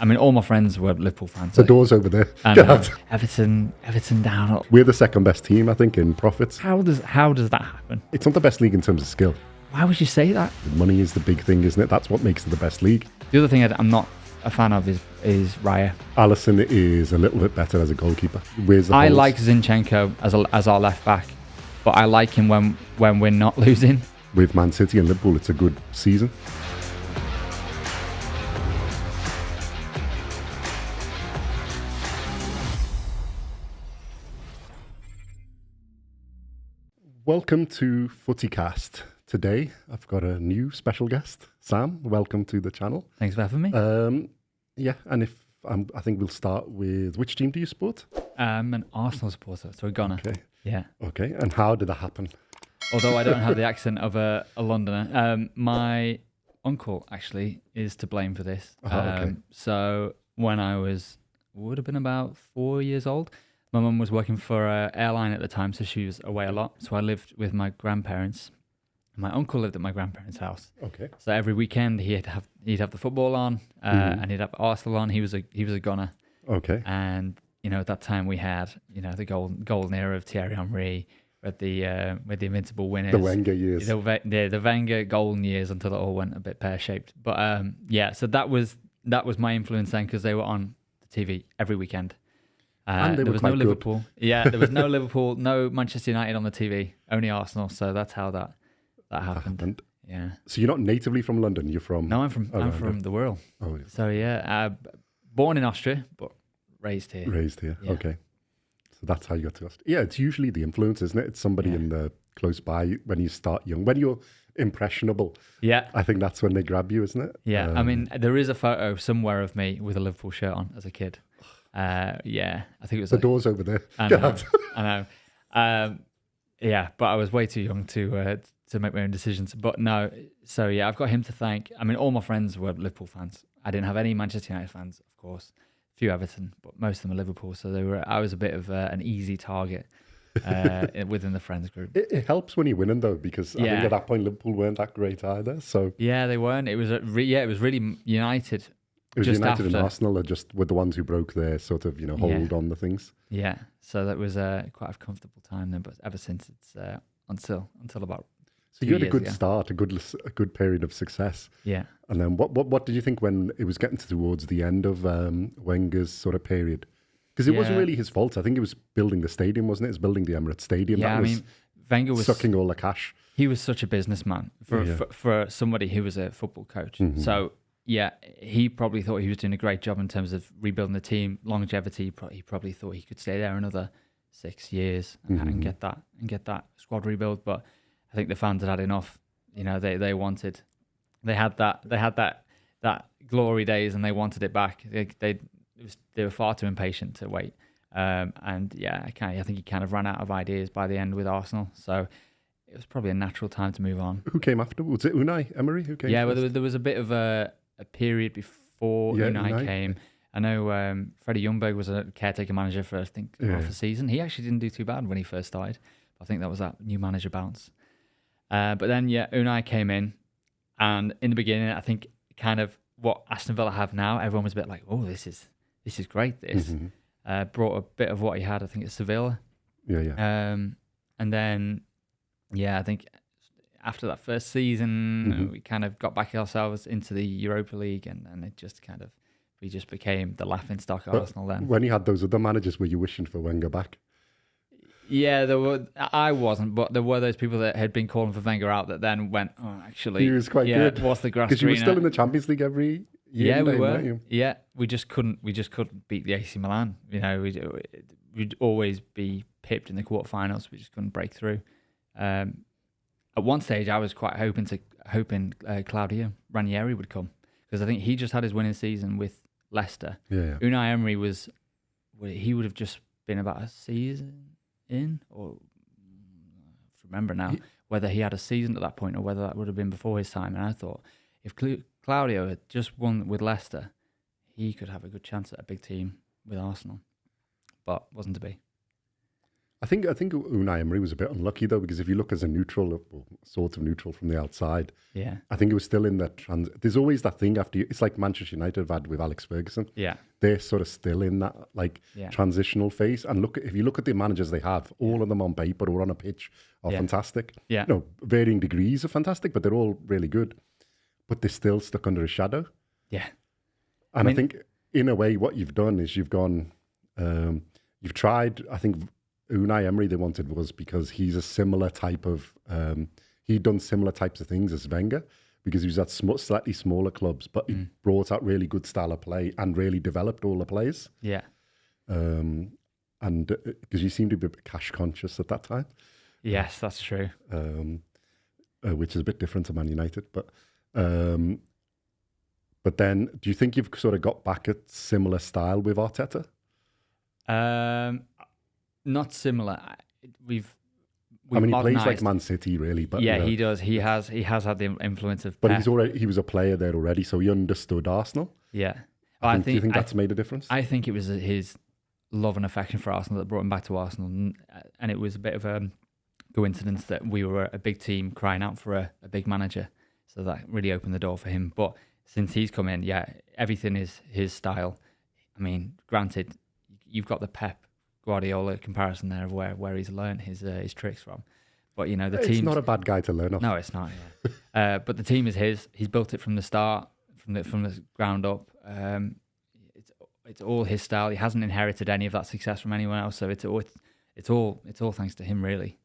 I mean, all my friends were Liverpool fans. The door's over there. And Everton down. We're the second best team, I think, in profits. How does that happen? It's not the best league in terms of skill. Why would you say that? Money is the big thing, isn't it? That's what makes it the best league. The other thing I'm not a fan of is Raya. Alisson is a little bit better as a goalkeeper. I like Zinchenko as our left back, but I like him when we're not losing. With Man City and Liverpool, it's a good season. Welcome to FootyCast. Today, I've got a new special guest, Sam. Welcome to the channel. Thanks for having me. Yeah, and I think we'll start with, which team do you support? I'm an Arsenal supporter, so we're gonna. Okay. Yeah. Okay, and how did that happen? Although I don't have the accent of a Londoner, my uncle actually is to blame for this. Okay. So when I would have been about 4 years old, my mum was working for an airline at the time, so she was away a lot. So I lived with my grandparents. My uncle lived at my grandparents' house. Okay. So every weekend he'd have the football on, and he'd have Arsenal on. He was a gunner. Okay. And at that time we had the golden era of Thierry Henry with the invincible winners, The Wenger years. the Wenger golden years until it all went a bit pear shaped. But so that was my influence then, because they were on the TV every weekend. And there was no Liverpool. Yeah, there was no Liverpool, no Manchester United on the TV, only Arsenal. So that's how that happened. Yeah. So you're not natively from London. You're from? No, I'm from the Wirral. Oh, yeah. So yeah, born in Austria, but raised here. Raised here. Yeah. Okay. So that's how you got to Austria. Yeah, it's usually the influence, isn't it? It's somebody in the close by when you start young, when you're impressionable. Yeah. I think that's when they grab you, isn't it? Yeah. I mean, there is a photo somewhere of me with a Liverpool shirt on as a kid. Yeah, I think it was the door's over there. I know. Yeah, but I was way too young to make my own decisions. But no, so yeah, I've got him to thank. I mean, all my friends were Liverpool fans. I didn't have any Manchester United fans, of course. A few Everton, but most of them are Liverpool. So I was a bit of an easy target within the friends group. It helps when you're winning though, because I think at that point Liverpool weren't that great either. So yeah, they weren't. It was it was really United. It was just United after. and Arsenal are just were the ones who broke their sort of hold on the things. Yeah, so that was quite a comfortable time then. But ever since it's until about. So you had a good start, a good period of success. Yeah. And then what did you think when it was getting towards the end of Wenger's sort of period? Because it wasn't really his fault. I think it was building the stadium, wasn't it? It was building the Emirates Stadium. Yeah, Wenger was sucking all the cash. He was such a businessman for somebody who was a football coach. Mm-hmm. So yeah, he probably thought he was doing a great job in terms of rebuilding the team, longevity. He probably thought he could stay there another 6 years and get that squad rebuild. But I think the fans had enough. They had that glory days, and they wanted it back. They were far too impatient to wait. And yeah, I think he kind of ran out of ideas by the end with Arsenal. So it was probably a natural time to move on. Who came after? Was it Unai Emery who came? Yeah, first? well, there was a bit of a period before Unai came. I know Freddie Ljungberg was a caretaker manager for, I think, half a season. He actually didn't do too bad when he first started. I think that was that new manager bounce. But then, Unai came in. And in the beginning, I think kind of what Aston Villa have now, everyone was a bit like, oh, this is great, this. Brought a bit of what he had, I think, at Sevilla. Yeah. And then, I think after that first season, we kind of got back ourselves into the Europa League, and it just kind of, we just became the laughingstock of Arsenal then. When you had those other managers, were you wishing for Wenger back? Yeah, I wasn't, but there were those people that had been calling for Wenger out that then went, oh, actually, he was quite good. What's the grass? Because you were still in the Champions League every year. Yeah, we were. Yeah, we just couldn't beat the AC Milan. We'd always be pipped in the quarterfinals. We just couldn't break through. At one stage, I was quite hoping Claudio Ranieri would come, because I think he just had his winning season with Leicester. Yeah. Unai Emery he would have just been about a season in, or I remember now whether he had a season at that point or whether that would have been before his time. And I thought if Claudio had just won with Leicester, he could have a good chance at a big team with Arsenal, but wasn't to be. I think Unai Emery was a bit unlucky though, because if you look as a neutral, or sort of neutral from the outside, Yeah. I think it was still in that there's always that thing after it's like Manchester United have had with Alex Ferguson. Yeah. They're sort of still in that transitional phase. And if you look at the managers they have, all of them on paper or on a pitch are fantastic. Yeah. No, varying degrees of fantastic, but they're all really good. But they're still stuck under a shadow. Yeah. And I think in a way what you've done is you've gone, you've tried, I think Unai Emery they wanted was because he's a similar type of, he'd done similar types of things as Wenger, because he was at slightly smaller clubs, but he brought out really good style of play and really developed all the players. Yeah. And because you seem to be a bit cash conscious at that time. Yes, that's true. Which is a bit different to Man United. But then, do you think you've sort of got back at similar style with Arteta? Not similar. He plays like Man City, really. But yeah, he does. He has had the influence of. But Pep. he was a player there already, so he understood Arsenal. Yeah, do you think that's made a difference? I think it was his love and affection for Arsenal that brought him back to Arsenal, and it was a bit of a coincidence that we were a big team crying out for a big manager, so that really opened the door for him. But since he's come in, everything is his style. I mean, granted, you've got the Pep Guardiola comparison there of where he's learned his tricks from, but the team. It's not a bad guy to learn off. No, it's not. Yeah. But the team is his. He's built it from the start, from the ground up. It's all his style. He hasn't inherited any of that success from anyone else. So it's all thanks to him, really.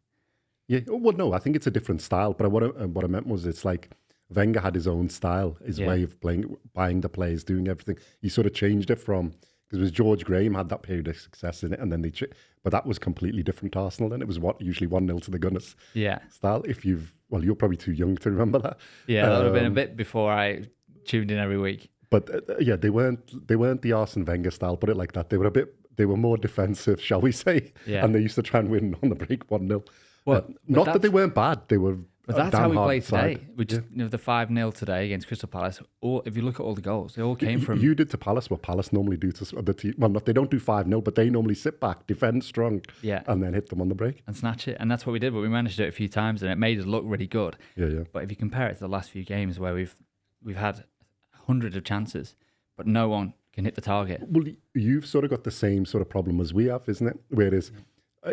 Yeah. Well, no, I think it's a different style. But what I meant was, it's like Wenger had his own style, his way of playing, buying the players, doing everything. He sort of changed it from. Because it was George Graham had that period of success in it, and then but that was completely different to Arsenal. Then it was usually 1-0 to the Gunners. Yeah. Style. You're probably too young to remember that. Yeah, that would have been a bit before I tuned in every week. But they weren't the Arsene Wenger style. Put it like that. They were more defensive, shall we say? Yeah. And they used to try and win on the break 1-0. Well, not that they weren't bad. They were. But that's how we played today. Side. We just the 5-0 today against Crystal Palace. If you look at all the goals, they all came from. You did to Palace what Palace normally do to other teams. Well, they don't do 5-0, but they normally sit back, defend strong, and then hit them on the break and snatch it. And that's what we did. But we managed to do it a few times, and it made us look really good. Yeah. But if you compare it to the last few games where we've had hundreds of chances, but no one can hit the target. Well, you've sort of got the same sort of problem as we have, isn't it? Whereas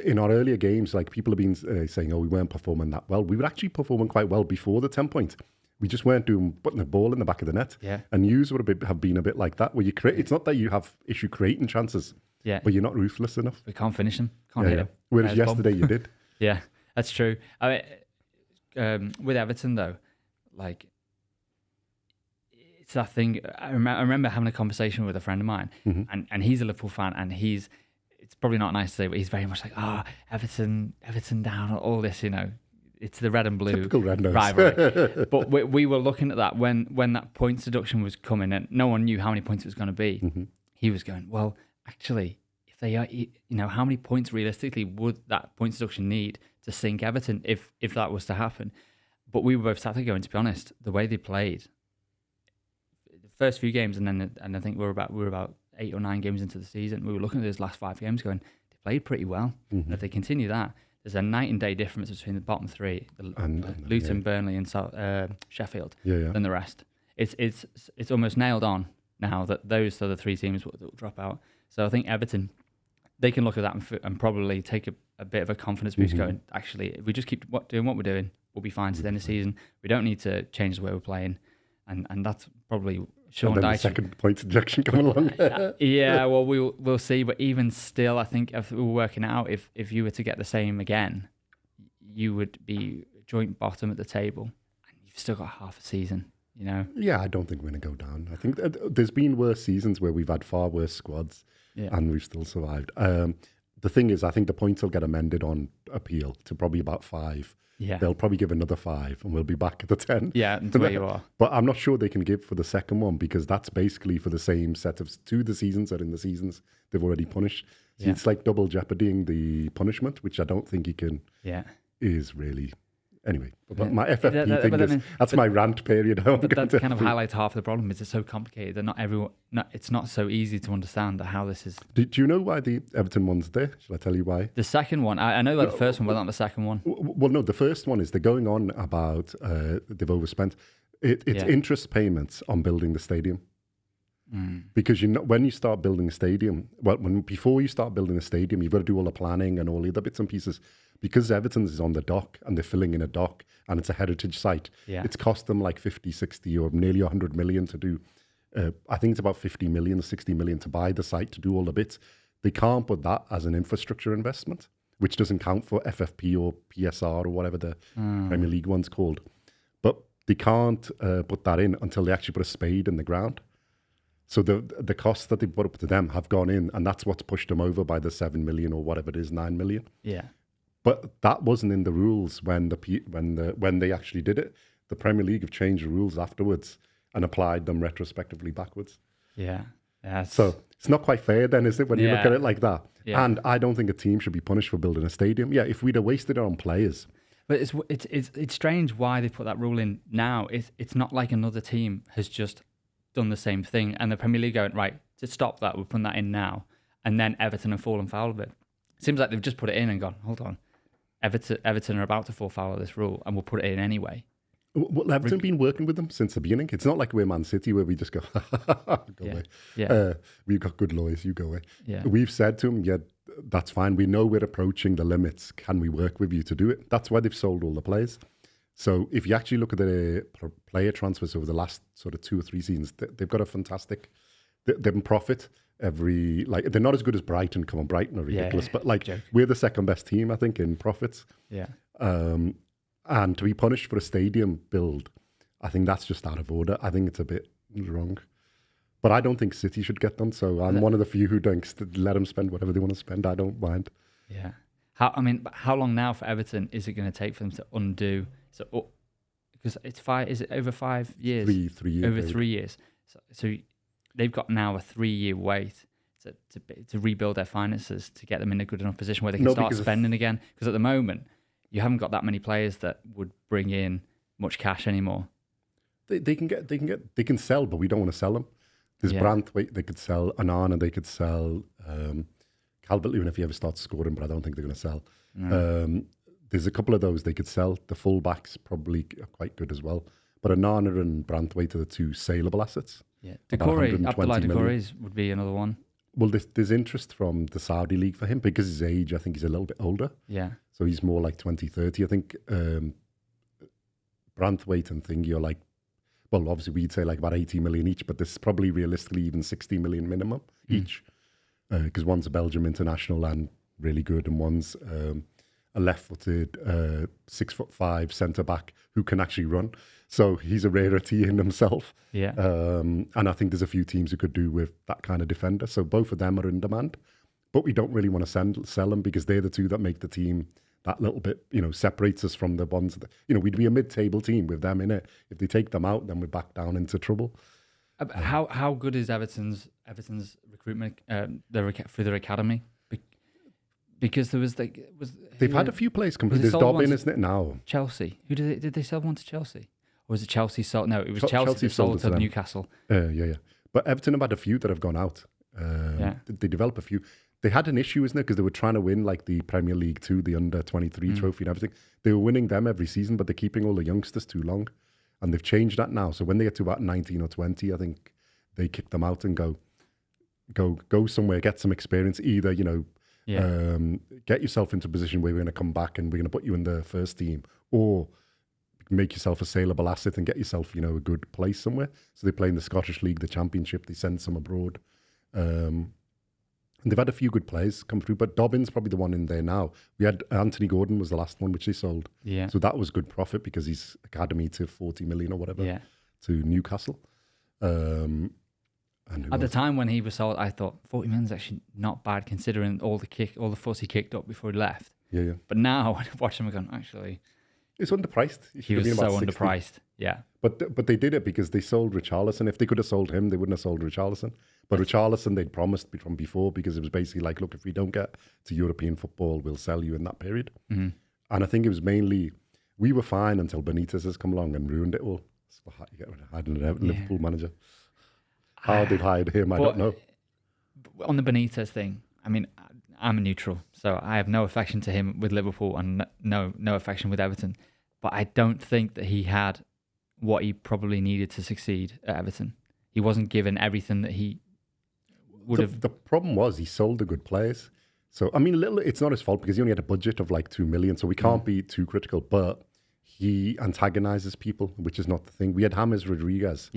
in our earlier games, like people have been saying, we weren't performing that well. We were actually performing quite well before the 10 point. We just weren't putting the ball in the back of the net. Yeah. And you have been a bit like that, where you create. It's not that you have issue creating chances, but you're not ruthless enough. We can't finish them. Can't hit them. Whereas yesterday you did. Yeah, that's true. I mean, with Everton though, like it's that thing. I remember having a conversation with a friend of mine, and he's a Liverpool fan, and it's probably not nice to say, but he's very much like, Everton down, all this, it's the red and blue Typical rivalry. But we were looking at that when that points deduction was coming, and no one knew how many points it was going to be. He was going, well, actually, if they are, how many points realistically would that points deduction need to sink Everton if that was to happen? But we were both sat there going, to be honest, the way they played, the first few games, and I think we were about 8 or 9 games into the season, we were looking at those last 5 games going, they played pretty well. And if they continue that, there's a night and day difference between the bottom 3, Luton, Burnley and Sheffield, than the rest. It's almost nailed on now that those are the 3 teams that will drop out. So I think Everton, they can look at that and probably take a bit of a confidence boost going, actually, if we just keep doing what we're doing, we'll be fine to the end of the season. We don't need to change the way we're playing. And that's probably Sean and then Dyche. The second point deduction coming along. Yeah, well, we'll see. But even still, I think if we were working out, if you were to get the same again, you would be joint bottom at the table, and you've still got half a season. Yeah, I don't think we're going to go down. I think there's been worse seasons where we've had far worse squads, and we've still survived. The thing is, I think the points will get amended on appeal to probably about 5. Yeah. They'll probably give another 5 and we'll be back at the 10. Yeah, that's where you are. But I'm not sure they can give for the second one, because that's basically for the same set of 2 the seasons are in the seasons they've already punished. So it's like double jeopardying the punishment, which I don't think he can is really Anyway, but my FFP thing is, that's my rant period. But that kind of highlights half the problem. Is it's so complicated that not everyone, it's not so easy to understand how this is. Do you know why the Everton one's there? Shall I tell you why? The second one, I know about the first one, but not the second one. Well, no, the first one is they're going on about they've overspent. It's interest payments on building the stadium. Because when you start building a stadium, before you start building a stadium, you've got to do all the planning and all the other bits and pieces. Because Everton's is on the dock and they're filling in a dock and it's a heritage site, it's cost them like 50, 60 or nearly 100 million to do. I think it's about 50 million, 60 million to buy the site, to do all the bits. They can't put that as an infrastructure investment, which doesn't count for FFP or PSR or whatever the Premier League one's called. But they can't put that in until they actually put a spade in the ground. So the costs that they put up to them have gone in, and that's what's pushed them over by the 7 million or whatever it is, 9 million. Yeah. But that wasn't in the rules when they actually did it. The Premier League have changed the rules afterwards and applied them retrospectively backwards. Yeah. So it's not quite fair then, is it, when you look at it like that? Yeah. And I don't think a team should be punished for building a stadium. Yeah, if we'd have wasted it on players. But it's strange why they put that rule in now. It's not like another team has just done the same thing and the Premier League going, right, to stop that, we're putting that in now. And then Everton have fallen foul of it. Seems like they've just put it in and gone, hold on. Everton are about to fall foul of this rule and we'll put it in anyway. Well, Everton been working with them since the beginning. It's not like we're Man City where we just go, go away. Yeah. We've got good lawyers, you go away. Yeah. We've said to them, that's fine. We know we're approaching the limits. Can we work with you to do it? That's why they've sold all the players. So if you actually look at the player transfers over the last sort of 2 or 3 seasons, they've got a fantastic, they're in profit they're not as good as Brighton. Come on, Brighton are ridiculous, but we're the second best team, I think, in profits. Yeah. And to be punished for a stadium build, I think that's just out of order. I think it's a bit wrong. But I don't think City should get them. So I'm one of the few who don't let them spend whatever they want to spend. I don't mind. Yeah. How long now for Everton is it going to take for them to undo? So, because it's 5, is it over 5 years? 3 years. Over 3 years. So they've got now a 3-year wait to rebuild their finances to get them in a good enough position where they can start spending again. Because at the moment, you haven't got that many players that would bring in much cash anymore. They can sell, but we don't want to sell them. There's Branthwaite, they could sell Onana, they could sell Calvert-Lewin if he ever starts scoring, but I don't think they're going to sell. No. There's a couple of those they could sell. The fullbacks probably are quite good as well. But Onana and Branthwaite are the 2 saleable assets. Yeah, Abdullah Doucouré would be another one. Well, there's interest from the Saudi league for him because his age, I think he's a little bit older. Yeah. So he's more like 2030. I think Branthwaite and Thingy are like, well, obviously we'd say like about 80 million each, but this is probably realistically even 60 million minimum each. Because one's a Belgium international and really good, and one's a left-footed 6'5" centre-back who can actually run. So he's a rarity in himself. Yeah. And I think there's a few teams who could do with that kind of defender. So both of them are in demand. But we don't really want to sell them because they're the 2 that make the team that little bit, separates us from the ones that, we'd be a mid-table team with them in it. If they take them out, then we're back down into trouble. How good is Everton's recruitment through their academy? Because there was they've had a few players come. There's Dobbin, isn't it now? Chelsea. Who did they sell one to Chelsea? Or was it Chelsea sold? No, it was Chelsea sold to Newcastle. Yeah. But Everton have had a few that have gone out. They develop a few. They had an issue, isn't it? Because they were trying to win like the Premier League 2, the under-23 trophy and everything. They were winning them every season, but they're keeping all the youngsters too long. And they've changed that now. So when they get to about 19 or 20, I think they kick them out and go somewhere, get some experience. Either, get yourself into a position where we're going to come back and we're going to put you in the first team, or make yourself a saleable asset and get yourself, a good place somewhere. So they play in the Scottish League, the Championship. They send some abroad. And they've had a few good players come through, but Dobbin's probably the one in there now. We had Anthony Gordon was the last one, which they sold. Yeah. So that was good profit because he's academy to 40 million or whatever to Newcastle. At the time when he was sold, I thought 40 million is actually not bad considering all the fuss he kicked up before he left. Yeah. But now when I watch him, I'm going, actually, it's underpriced. He was so underpriced. Yeah. But they did it because they sold Richarlison. If they could have sold him, they wouldn't have sold Richarlison. But Richarlison, they'd promised from before because it was basically like, look, if we don't get to European football, we'll sell you in that period. Mm-hmm. And I think it was mainly We were fine until Benitez has come along and ruined it all. So you get hired a Liverpool manager. How they've hired him, I don't know. On the Benitez thing, I mean, I'm a neutral, so I have no affection to him with Liverpool and no affection with Everton. But I don't think that he had what he probably needed to succeed at Everton. He wasn't given everything that he would have. The problem was he sold the good players. So, I mean, it's not his fault because he only had a budget of like 2 million, so we can't be too critical. But he antagonizes people, which is not the thing. We had James Rodriguez,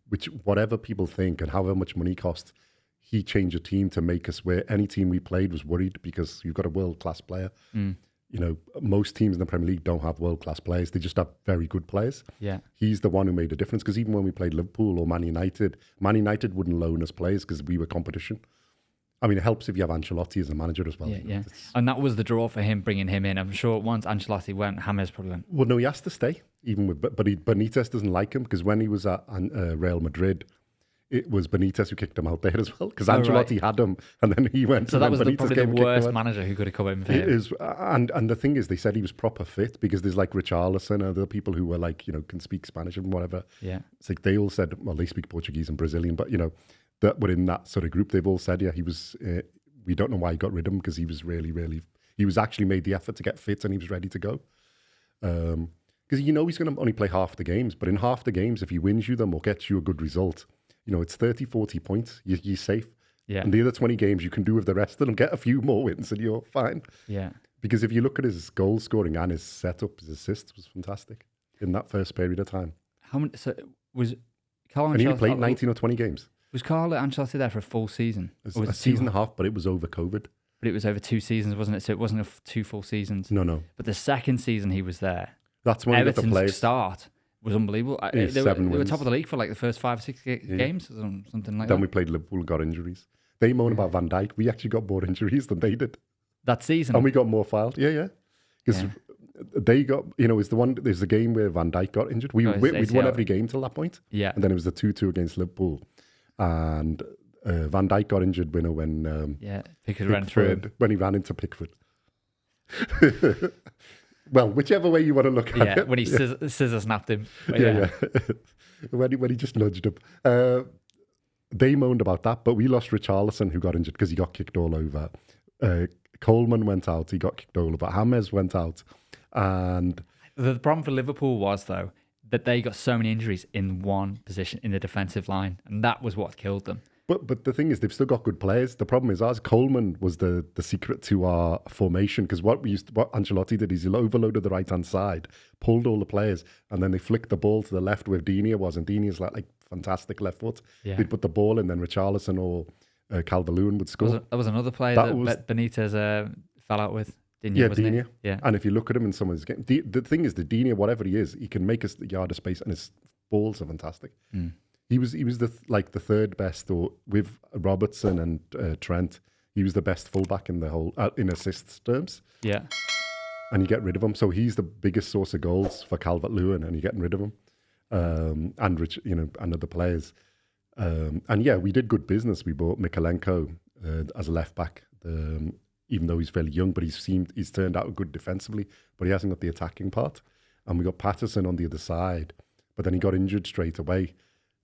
which whatever people think and however much money cost, he changed a team to make us where any team we played was worried because you've got a world-class player. You know, most teams in the Premier League don't have world-class players. They just have very good players. Yeah. He's the one who made a difference because even when we played Liverpool or Man United wouldn't loan us players because we were competition. I mean, it helps if you have Ancelotti as a manager as well. Yeah. And that was the draw for him bringing him in. I'm sure once Ancelotti went, James probably went. Well, no, he has to stay, even with, but Benitez doesn't like him because when he was at Real Madrid, it was Benitez who kicked him out there as well because Ancelotti had him and then he went. So that was probably the worst manager who could have come in for him. It is, and the thing is, they said he was proper fit because there's like Richarlison and other people who were like, you know, can speak Spanish and whatever. Yeah. It's like they all said, well, they speak Portuguese and Brazilian, but you know, that were in that sort of group, they've all said, yeah, he was, we don't know why he got rid of him because he was really, he was actually made the effort to get fit and he was ready to go. Because you know he's going to only play half the games, but in half the games, if he wins you them or gets you a good result, you know, it's 30, 40 points. You're safe. Yeah. And the other 20 games you can do with the rest of them, get a few more wins and you're fine. Yeah. Because if you look at his goal scoring and his setup, his assists was fantastic in that first period of time. How many? So was Carlo Ancelotti? And he only played 19 or 20 games. Was Carlo Ancelotti there for a full season? It was a season and a half, but it was over COVID. But it was over 2 seasons, wasn't it? So it wasn't 2 full seasons. No. But the second season he was there, that's when Everton's he got the players. Start was unbelievable. They were top of the league for like the first 5 or 6 games, or something like that. Then we played Liverpool and got injuries. They moan about Van Dijk. We actually got more injuries than they did. That season? And we got more filed. Yeah. Because they got, you know, there's the game where Van Dijk got injured. We'd won every game till that point. Yeah. And then it was the 2-2 against Liverpool. And Van Dijk got injured, when Pickford ran through him. When he ran into Pickford. Well, whichever way you want to look at it. When he scissor snapped him. Yeah. when he just nudged him. They moaned about that, but we lost Richarlison, who got injured because he got kicked all over. Coleman went out, he got kicked all over. James went out. And the problem for Liverpool was, though, that they got so many injuries in one position in the defensive line, and that was what killed them. But the thing is, they've still got good players. The problem is, Coleman was the secret to our formation because what Ancelotti did is he overloaded the right hand side, pulled all the players, and then they flicked the ball to the left where Digne was, and Digne's like fantastic left foot. Yeah. They'd put the ball in, then Richarlison or Calvert-Lewin would score. That was another player that Benitez fell out with. Digne. Yeah. And if you look at him in some of his games, the thing is, the Digne, whatever he is, he can make a yard of space, and his balls are fantastic. He was the third best, or with Robertson and Trent, he was the best fullback in the whole in assists terms. Yeah, and you get rid of him, so he's the biggest source of goals for Calvert-Lewin, and you're getting rid of him, and Rich, and other players, and yeah, we did good business. We bought Mikalenko as a left back, even though he's fairly young, but he's turned out good defensively, but he hasn't got the attacking part. And we got Patterson on the other side, but then he got injured straight away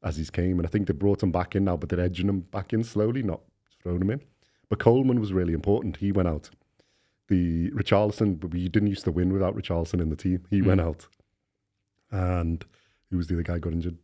as he's came, and I think they brought him back in now, but they're edging him back in slowly, not throwing him in. But Coleman was really important. He went out. The Richarlison, we didn't used to win without Richarlison in the team. He went out. And who was the other guy got injured?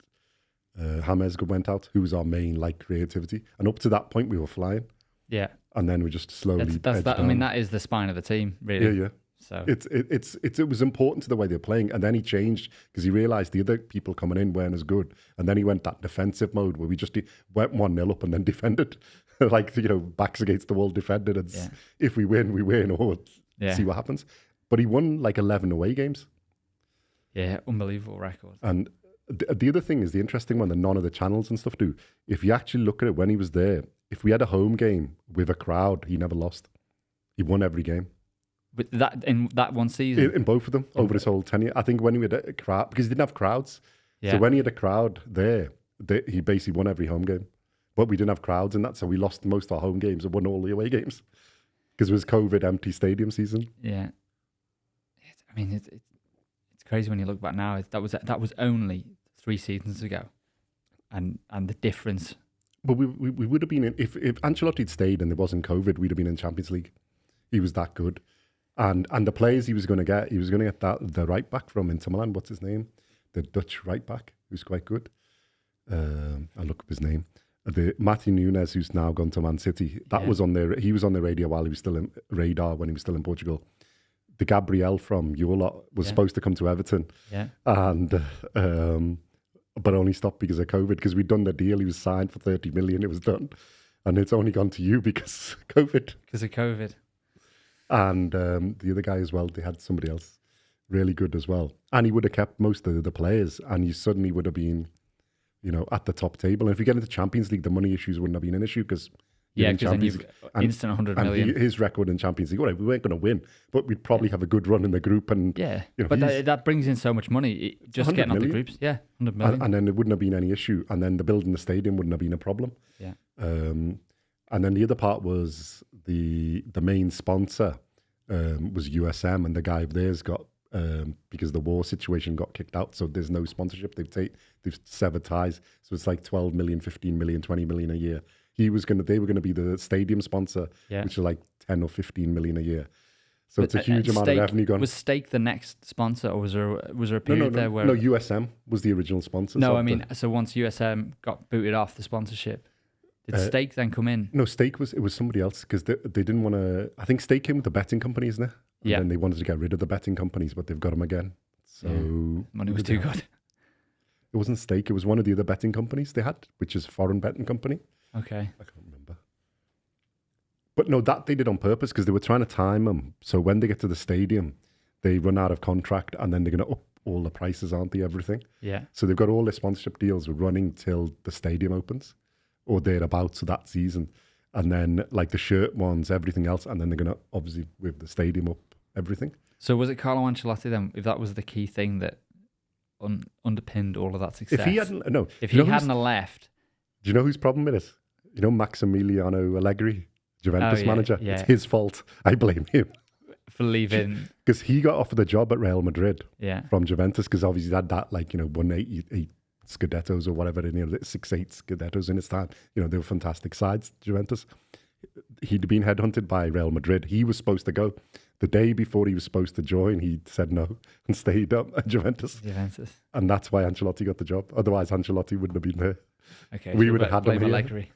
James went out, who was our main creativity. And up to that point, we were flying. Yeah. And then we just slowly I mean, that is the spine of the team, really. Yeah. So it was important to the way they're playing, and then he changed because he realised the other people coming in weren't as good, and then he went that defensive mode where we just went 1-0 up and then defended, backs against the wall, defended, and if we win, or see what happens. But he won 11 away games. Yeah, unbelievable record. And the other thing is the interesting one that none of the channels and stuff do. If you actually look at it when he was there, if we had a home game with a crowd, he never lost. He won every game. But that in that one season? In both of them, over his whole tenure. I think when he had a crowd, because he didn't have crowds. Yeah. So when he had a crowd there, he basically won every home game. But we didn't have crowds in that, so we lost most of our home games and won all the away games. Because it was COVID empty stadium season. Yeah. It's crazy when you look back now. That was only 3 seasons ago, and the difference. But we would have been in, if Ancelotti had stayed and there wasn't COVID, we'd have been in Champions League. He was that good, and the players he was going to get the right back from Inter Milan. What's his name? The Dutch right back who's quite good. I'll look up his name. The Matthew Nunes, who's now gone to Man City. Was on their. He was on the radar while he was still in radar when he was still in Portugal. The Gabriel from your lot was supposed to come to Everton, and but only stopped because of COVID. Because we'd done the deal, he was signed for 30 million. It was done, and it's only gone to you because COVID. Because of COVID. And the other guy as well. They had somebody else really good as well, and he would have kept most of the players, and you suddenly would have been, at the top table. And if you get into Champions League, the money issues wouldn't have been an issue because then you've instant 100 million. And his record in Champions League, we weren't going to win, but we'd probably have a good run in the group. And but that brings in so much money. Just getting out the groups, 100 million. And then there wouldn't have been any issue. And then the building the stadium wouldn't have been a problem. Yeah. And then the other part was the main sponsor was USM, and the guy of theirs got. Because the war situation got kicked out, so there's no sponsorship. They've severed ties, so it's like 12 million, 15 million, 20 million a year. They were going to be the stadium sponsor, which is like 10 or 15 million a year. So it's a huge amount of revenue gone. Was Stake the next sponsor, or was there a period there where USM was the original sponsor? So once USM got booted off the sponsorship, did Stake then come in? No, Stake was somebody else because they didn't want to. I think Stake came with the betting company, isn't it? And then they wanted to get rid of the betting companies, but they've got them again. So money was too good. It wasn't Stake. It was one of the other betting companies they had, which is a foreign betting company. Okay. I can't remember. But no, that they did on purpose because they were trying to time them. So when they get to the stadium, they run out of contract and then they're going to up all the prices, aren't they? Everything. Yeah. So they've got all their sponsorship deals running till the stadium opens or thereabouts that season. And then like the shirt ones, everything else. And then they're going to obviously with the stadium up everything. So was it Carlo Ancelotti then, if that was the key thing that underpinned all of that success? If he hadn't left. Do you know whose problem it is? Maximiliano Allegri, Juventus manager. Yeah. It's his fault. I blame him. For leaving. Because he got offered the job at Real Madrid from Juventus because obviously he had that won eight Scudettos or whatever, 6-8 Scudettos in his time. They were fantastic sides, Juventus. He'd been headhunted by Real Madrid. He was supposed to go. The day before he was supposed to join, he said no and stayed up at Juventus. And that's why Ancelotti got the job. Otherwise, Ancelotti wouldn't have been there. Okay, we would have had him here. Allegri.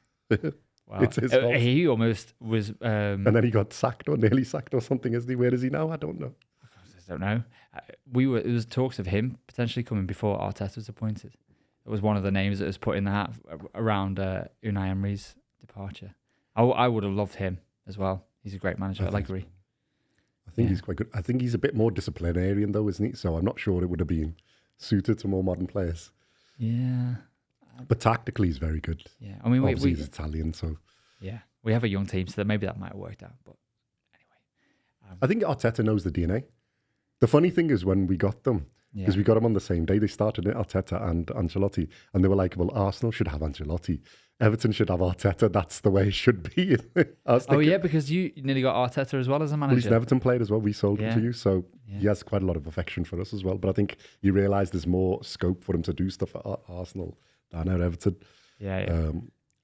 Wow. It's his fault. He almost was... and then he got sacked or nearly sacked or something, isn't he? Where is he now? I don't know. I don't know. There was talks of him potentially coming before Arteta was appointed. It was one of the names that was put in the hat around Unai Emery's departure. I would have loved him as well. He's a great manager. Allegri. I think he's quite good. I think he's a bit more disciplinarian though, isn't he? So I'm not sure it would have been suited to more modern players. Yeah. But tactically he's very good. Yeah. I mean, obviously he's Italian, so... Yeah. We have a young team, so maybe that might have worked out. But anyway. I think Arteta knows the DNA. The funny thing is when we got them, because we got them on the same day, they started it, Arteta and Ancelotti, and they were like, well, Arsenal should have Ancelotti. Everton should have Arteta. That's the way it should be. Because you nearly got Arteta as well as a manager. Well, he's an Everton player as well. We sold him to you, so he has quite a lot of affection for us as well. But I think you realise there's more scope for him to do stuff at Arsenal than at Everton.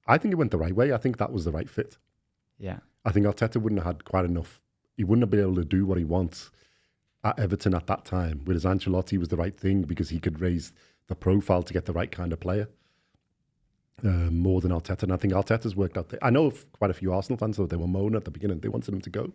I think it went the right way. I think that was the right fit. Yeah. I think Arteta wouldn't have had quite enough. He wouldn't have been able to do what he wants at Everton at that time, whereas Ancelotti was the right thing because he could raise the profile to get the right kind of player. More than Arteta, and I think Arteta's worked out there. I know of quite a few Arsenal fans, though, they were moaning at the beginning. They wanted him to go.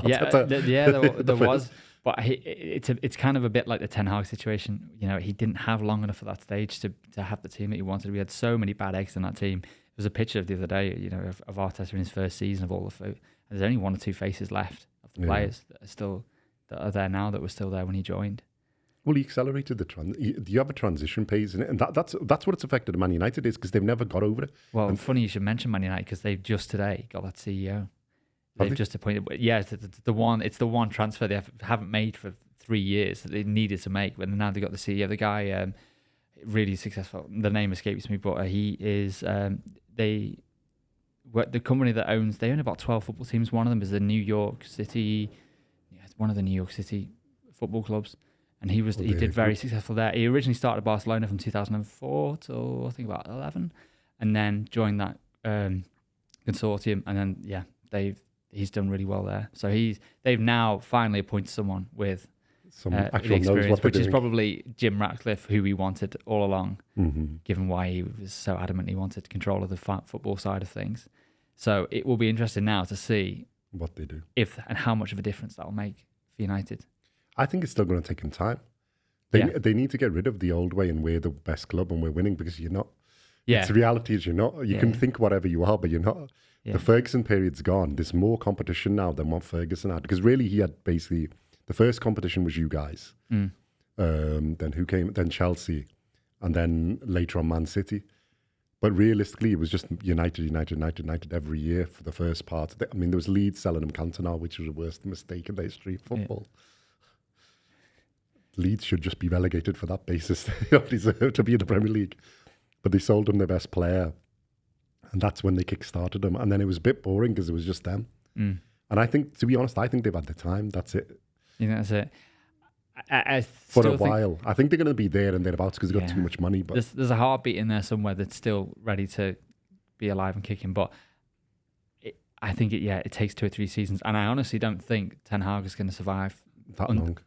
There was. But it's kind of a bit like the Ten Hag situation. He didn't have long enough at that stage to have the team that he wanted. We had so many bad eggs in that team. There was a picture of the other day, of Arteta in his first season of all the food. And there's only 1 or 2 faces left of the players that are there now that were still there when he joined. Well, he accelerated the you have a transition phase in it, and that's what it's affected Man United is because they've never got over it. Well, and funny you should mention Man United because they've just today got that CEO. They've just appointed. Yeah, it's the one transfer they haven't made for 3 years that they needed to make. But now they got the CEO, the guy, really successful. The name escapes me, but he is. The company that they own about 12 football teams. One of them is the New York City. Yeah, it's one of the New York City football clubs. and he did very successful there. He originally started at Barcelona from 2004 till I think about 11, and then joined that consortium, and then he's done really well there. So they've now finally appointed someone with some actual experience, knows what which they're is doing. probably Jim Ratcliffe, who he wanted all along, given why he was so adamant he wanted control of the football side of things. So it will be interesting now to see what they do, if and how much of a difference that will make for United. I think it's still going to take them time. They need to get rid of the old way and we're the best club and we're winning, because you're not. Yeah. It's the reality is you're not. You can think whatever you are, but you're not. Yeah. The Ferguson period's gone. There's more competition now than what Ferguson had, because really he had basically the first competition was you guys. Then who came? Then Chelsea, and then later on Man City. But realistically, it was just United every year for the first part. I mean, there was Leeds selling them Cantona, which was the worst mistake in their history of football. Yeah. Leeds should just be relegated for that basis. They don't deserve to be in the Premier League. But they sold them their best player, and that's when they kick-started them. And then it was a bit boring because it was just them. And I think, to be honest, I think they've had the time. That's it. You think that's it? For a while. I think they're going to be there and thereabouts because they've got too much money. But there's a heartbeat in there somewhere that's still ready to be alive and kicking. But I think it takes 2 or 3 seasons. And I honestly don't think Ten Hag is going to survive that long.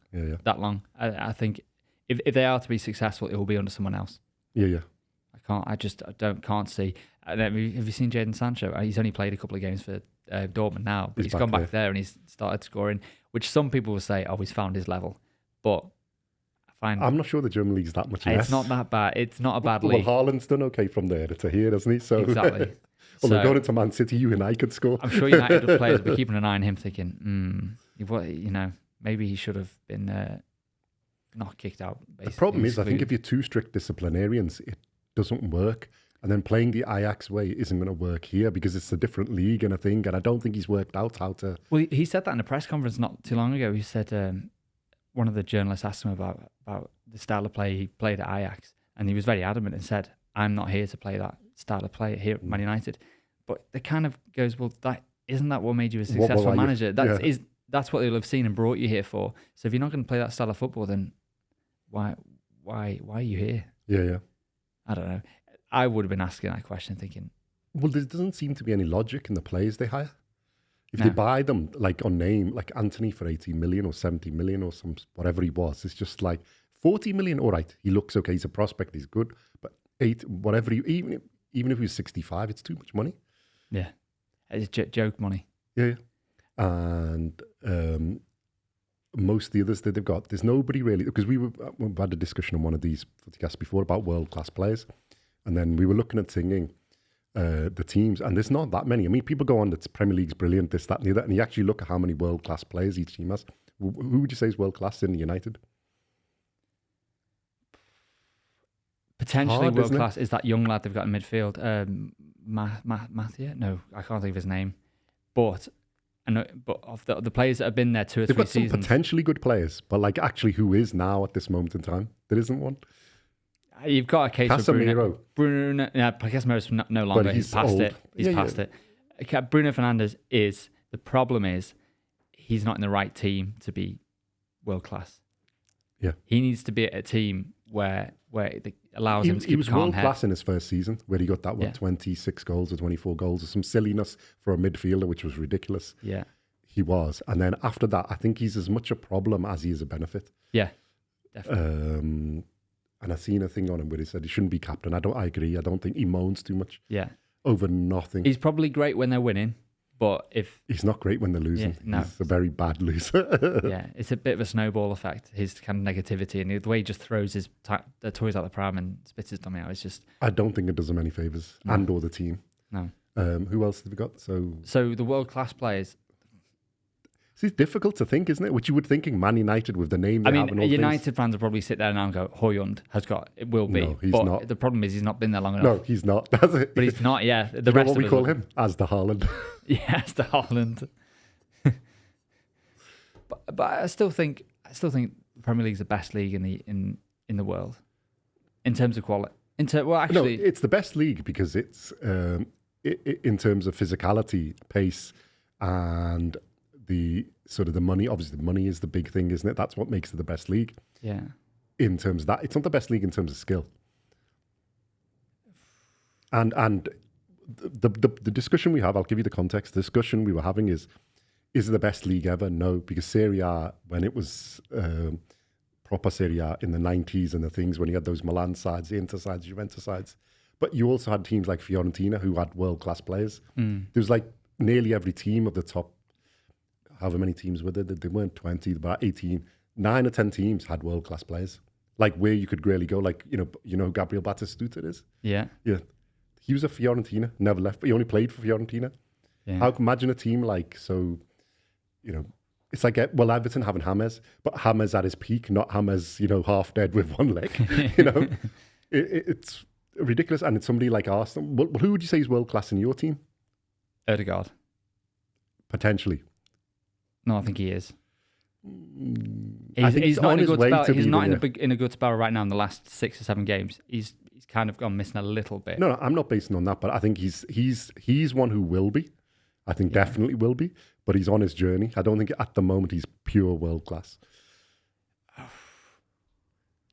That long. I think if they are to be successful, it will be under someone else. Yeah. I can't see. Have you seen Jadon Sancho? He's only played a couple of games for Dortmund now, but he's gone back there and he's started scoring, which some people will say, he's found his level. But I'm not sure the German league's that much less. It's not that bad. It's not a bad league. Well, Haaland's done okay from there to here, hasn't he? So exactly. Well, going into Man City, you and I could score. I'm sure United players will be keeping an eye on him, thinking, maybe he should have been not kicked out. Basically. The problem is, I think if you're too strict disciplinarians, it doesn't work. And then playing the Ajax way isn't going to work here because it's a different league and a thing. And I don't think he's worked out how to. Well, he said that in a press conference not too long ago. He said one of the journalists asked him about the style of play he played at Ajax, and he was very adamant and said, "I'm not here to play that style of play here at Man United." But it kind of goes, well, isn't that what made you a successful manager? That's what they'll have seen and brought you here for. So if you're not going to play that style of football, then why are you here? Yeah. I don't know. I would have been asking that question, thinking, well, there doesn't seem to be any logic in the players they hire. If they buy them like on name, like Anthony for 18 million or 70 million or some whatever he was, it's just like 40 million. All right, he looks okay. He's a prospect. He's good, but whatever. Even if he was 65, it's too much money. Yeah, it's joke money. Yeah, and most of the others that they've got, there's nobody really, because we've had a discussion on one of these podcasts before about world-class players, and then we were looking at singing the teams, and there's not that many. I mean, people go on, the Premier League's brilliant, this, that, and the other, and you actually look at how many world-class players each team has. Who would you say is world-class in United? Potentially world-class is that young lad they've got in midfield, Mathieu? No, I can't think of his name. But of the players that have been there 2 or 3 seasons... They've got some potentially good players, but like actually who is now at this moment in time? There isn't one. You've got a case Casemiro. for Bruno. Yeah, Casemiro's no longer. He's past old. it. He's past it. Bruno Fernandes is... The problem is he's not in the right team to be world-class. Yeah. He needs to be at a team where it allows him to keep He was calm world-class head. in his first season, where he got that, 26 goals or 24 goals or some silliness for a midfielder, which was ridiculous. Yeah. He was. And then after that, I think he's as much a problem as he is a benefit. Yeah, definitely. And I've seen a thing on him where he said he shouldn't be captain. I agree. I don't think he moans too much. Yeah. Over nothing. He's probably great when they're winning, but if... He's not great when they're losing. Yeah, no. He's a very bad loser. Yeah, it's a bit of a snowball effect, his kind of negativity, and the way he just throws his the toys out the pram and spits his dummy out. It's just... I don't think it does him any favours, and or the team. No. Who else have we got? So the world-class players... It's difficult to think, isn't it? Which you would think Man United with the name they have and all United fans will probably sit there now and go, Højlund will be. No, he's but not. The problem is he's not been there long enough. No, he's not. That's it. But he's not, yeah. The you rest know what of we call him? As the Haaland. Yeah, as the Haaland. but I still think the Premier League's the best league in the world. In terms of quality. No, it's the best league because it's in terms of physicality, pace, and the sort of the money. Obviously, the money is the big thing, isn't it? That's what makes it the best league. Yeah. In terms of that, it's not the best league in terms of skill. And the discussion we have, I'll give you the context. The discussion we were having is it the best league ever? No, because Serie A, when it was proper Serie A in the 90s and the things, when you had those Milan sides, the Inter sides, Juventus sides, but you also had teams like Fiorentina who had world-class players. There was like nearly every team of the top, however many teams were there? They weren't 20, about 18. 9 or 10 teams had world-class players. Like where you could really go, like, you know who Gabriel Batistuta is? Yeah. Yeah. He was a Fiorentina, never left, but he only played for Fiorentina. Yeah. How can imagine a team like, so, you know, it's like, well, Everton having James, but James at his peak, not James, half dead with one leg. It's ridiculous. And it's somebody like Arsenal. Well, who would you say is world-class in your team? Odegaard. Potentially. No, I think he is. I think He's not in a good spell. He's not there. in a good spell right now in the last 6 or 7 games. He's kind of gone missing a little bit. No, I'm not basing on that, but I think he's one who will be. I think definitely will be, but he's on his journey. I don't think at the moment he's pure world class.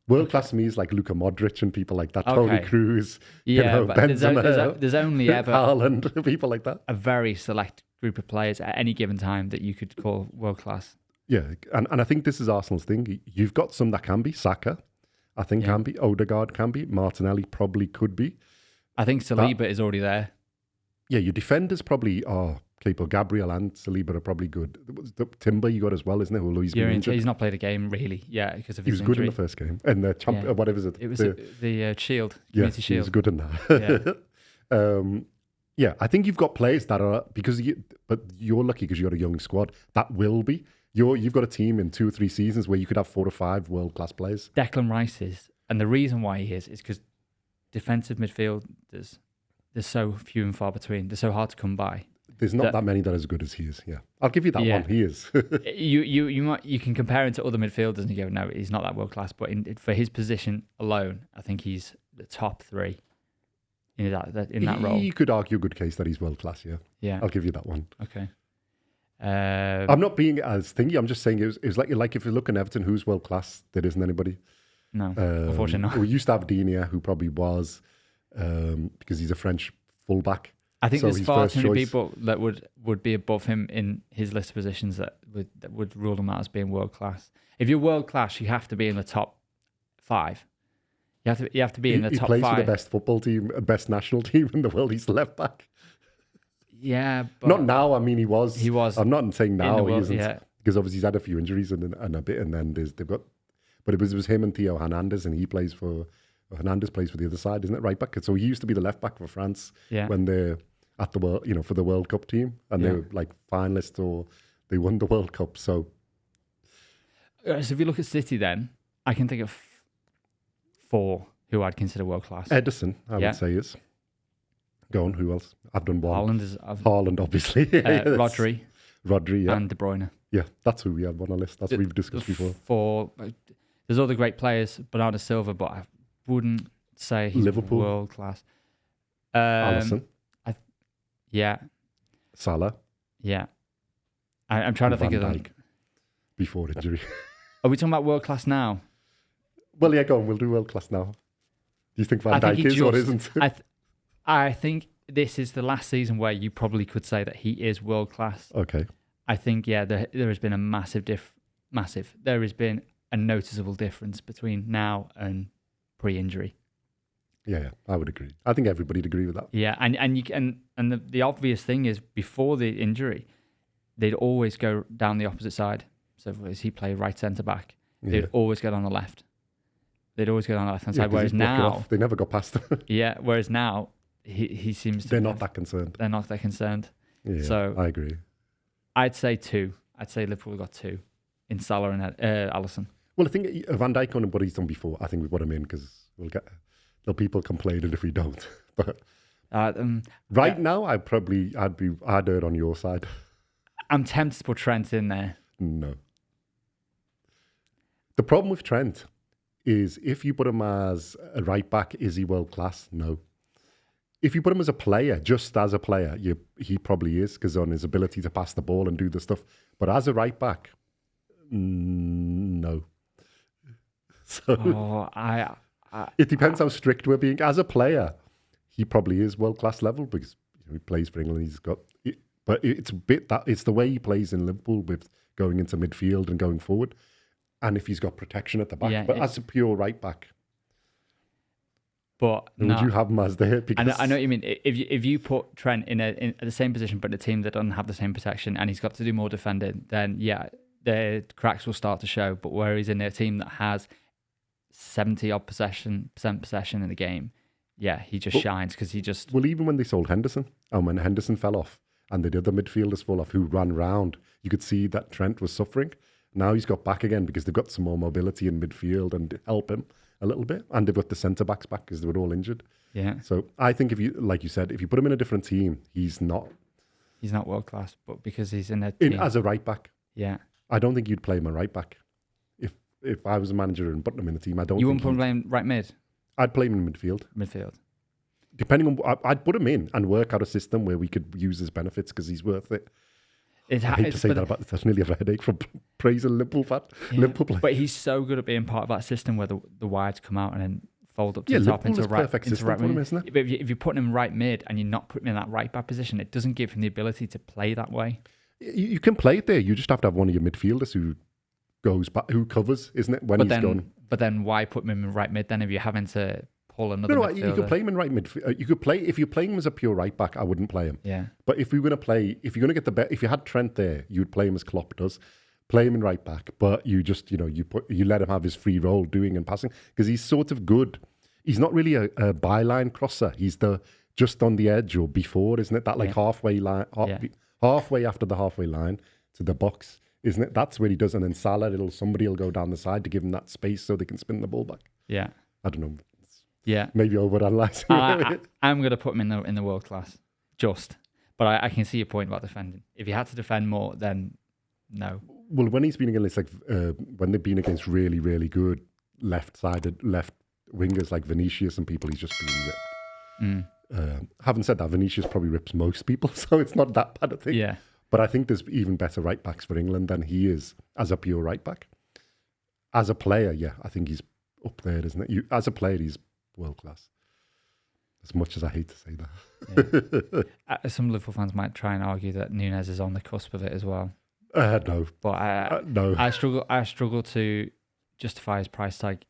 World class to me is like Luka Modric and people like that. Tony Cruz, but Benzema, there's only ever Haaland, people like that. A very select group of players at any given time that you could call world class. Yeah, and I think this is Arsenal's thing. You've got some that can be. Saka, I think can be. Odegaard can be. Martinelli probably could be. I think Saliba is already there. Yeah, your defenders probably are capable. Gabriel and Saliba are probably good. The Timber you got as well, isn't it? Although he's not played a game really, because of his injury. He was good in the first game. And the whatever is it? It was the Shield, Community Shield. He was good in that. I think you've got players that are, but you're lucky because you got a young squad. That will be. You've got a team in 2 or 3 seasons where you could have 4 or 5 world-class players. Declan Rice is. And the reason why he is because defensive midfielders, there's so few and far between. They're so hard to come by. There's not that many that are as good as he is. Yeah, I'll give you that one. He is. you can compare him to other midfielders and you go, no, he's not that world class. But for his position alone, I think he's the top 3 in that role. You could argue a good case that he's world class. Yeah, I'll give you that one. Okay. I'm not being as thingy. I'm just saying it was like if you look at Everton, who's world class? There isn't anybody. No, unfortunately not. We used to have Digne, who probably was because he's a French fullback. I think there's far too many people that would be above him in his list of positions that would rule him out as being world class. If you're world class, you have to be in the top 5. You have to be in the top 5. He plays for the best football team, best national team in the world. He's left back. Yeah, but not now. I mean, he was. He was. I'm not saying now he isn't, because obviously he's had a few injuries and a bit, and then they've got. But it was him and Theo Hernandez, and Hernandez plays for the other side, isn't it? Right back. So he used to be the left back for France when they're at the world, for the World Cup team, and they were like finalists or they won the World Cup. So if you look at City, then I can think of 4 who I'd consider world class. Edison, I would say is. Go on, who else? I've done one. Haaland, obviously. Rodri, and De Bruyne. Yeah, that's who we had on our list. That's what we've discussed before. 4. There's other great players, Bernardo Silva, but I wouldn't say he's Liverpool. World class. Alisson. Salah. Yeah. I'm trying to think of them. Before injury. Are we talking about world class now? Well, yeah, go on. We'll do world class now. Do you think Van Dijk is or isn't? I think this is the last season where you probably could say that he is world class. Okay. I think, there has been a massive. There has been a noticeable difference between now and pre-injury. Yeah, I would agree. I think everybody'd agree with that. Yeah, and the obvious thing is before the injury, they'd always go down the opposite side. So as he played right centre back, they'd always go down the left. They'd always go down the left hand side. Whereas now, they never got past them. Yeah. Whereas now, he seems to. They're not that concerned. They're not that concerned. Yeah, so I agree. I'd say 2. I'd say Liverpool got 2 in Salah and Alisson. Well, I think Van Dijk on what he's done before. I think we put him in because there'll people complaining if we don't. But now, I'd err on your side. I'm tempted to put Trent in there. No. The problem with Trent is if you put him as a right back, is he world class? No. if you put him as a player, just as a player, he probably is, because on his ability to pass the ball and do the stuff. But as a right back, no. So it depends how strict we're being. As a player, he probably is world-class level, because he plays for England. He's got it, but it's a bit that it's the way he plays in Liverpool with going into midfield and going forward, and if he's got protection at the back. But as a pure right back, would you have him as there? Because I know what you mean. If you put Trent in the same position, but a team that doesn't have the same protection, and he's got to do more defending, then the cracks will start to show. But where he's in a team that has 70-odd percent possession in the game, he just shines, because he just... Well, even when they sold Henderson, and when Henderson fell off, and the other midfielders fall off who ran round, you could see that Trent was suffering. Now he's got back again because they've got some more mobility in midfield and help him a little bit. And they've got the centre-backs back because they were all injured. Yeah. So I think if you, like you said, if you put him in a different team, he's not... He's not world-class, but because he's in a team... As a right-back. Yeah. I don't think you'd play him a right-back. If I was a manager and put him in a team, I don't You wouldn't put him in right mid? I'd play him in midfield. Depending on... I'd put him in and work out a system where we could use his benefits, because he's worth it. I hate to say that about that's nearly a headache from praising Liverpool players. But he's so good at being part of that system where the wides come out and then fold up to the top into right. Perfect system for him, isn't it? But if you're putting him right mid and you're not putting him in that right back position, it doesn't give him the ability to play that way. You can play it there. You just have to have one of your midfielders who goes back, who covers, isn't it? He's gone. But then why put him in right mid then if you're having to pull another midfielder? You could play him in right midfield. You could play, if you're playing him as a pure right back, I wouldn't play him. Yeah. But if you're going to get the bet, if you had Trent there, you would play him as Klopp does, play him in right back, but you just, you let him have his free role doing and passing, because he's sort of good. He's not really a byline crosser. He's just on the edge or before, isn't it? That halfway line, halfway after the halfway line to the box, isn't it? That's where he does. And then Salah, somebody will go down the side to give him that space so they can spin the ball back. Yeah. I don't know. Yeah. Maybe overanalyzing. I'm going to put him in the world class, but I can see your point about defending. If you had to defend more, then no. Well, when he's been against when they've been against really, really good left-sided left wingers like Vinicius and people, he's just been ripped. Having said that, Vinicius probably rips most people, so it's not that bad a thing. Yeah. But I think there's even better right backs for England than he is as a pure right back. As a player, I think he's up there, isn't it? As a player, he's world class. As much as I hate to say that. Some Liverpool fans might try and argue that Núñez is on the cusp of it as well. No. But no. I struggle to justify his price tag.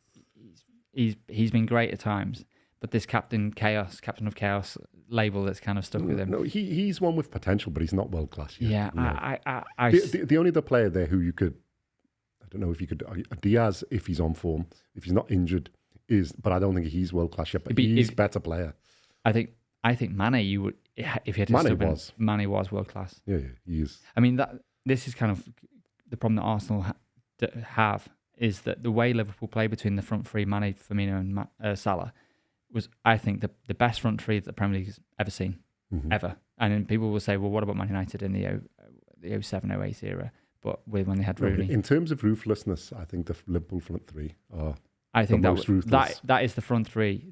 He's been great at times, but this captain of chaos label that's kind of stuck with him. No, he's one with potential, but he's not world class yet. Yeah, no. The only other player there who you could, I don't know if you could, Diaz, if he's on form, if he's not injured, but I don't think he's world class yet. But he's a better player. I think Mane, you would, if you had to Mane was world class. Yeah, he is. I mean, this is kind of the problem that Arsenal have, is that the way Liverpool play between the front three, Mane, Firmino and Salah, was, I think, the best front three that the Premier League has ever seen, ever. And then people will say, well, what about Man United in the 07, 08 era? But when they had Rooney. In terms of ruthlessness, I think the Liverpool front three are most ruthless. That is the front three,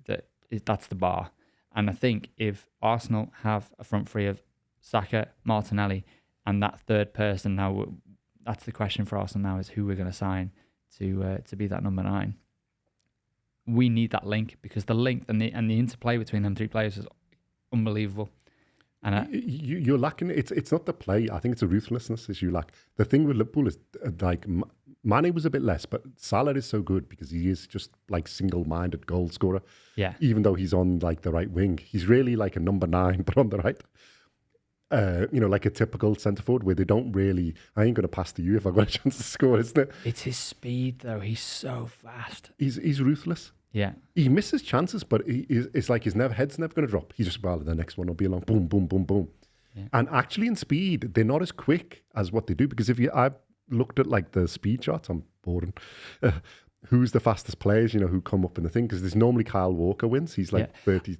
that's the bar. And I think if Arsenal have a front three of Saka, Martinelli, and that third person, now that's the question for Arsenal now, is who we're going to sign to be that number 9. We need that link, because the link and the interplay between them 3 players is unbelievable. And you're lacking. It's not the play. I think it's a ruthlessness issue. Like, the thing with Liverpool is like Mane was a bit less, but Salah is so good because he is just like single-minded goal scorer. Yeah. Even though he's on like the right wing, he's really like a number 9, but on the right. Like a typical centre forward where they don't really. I ain't going to pass to you if I've got a chance to score, isn't it? It's his speed though. He's so fast. He's ruthless. Yeah. He misses chances, but it's like his head's never going to drop. He's just, the next one will be along, boom, boom, boom, boom. Yeah. And actually in speed, they're not as quick as what they do, because I've looked at like the speed charts, I'm bored. Who's the fastest players, who come up in the thing, because there's normally Kyle Walker wins. He's like 30.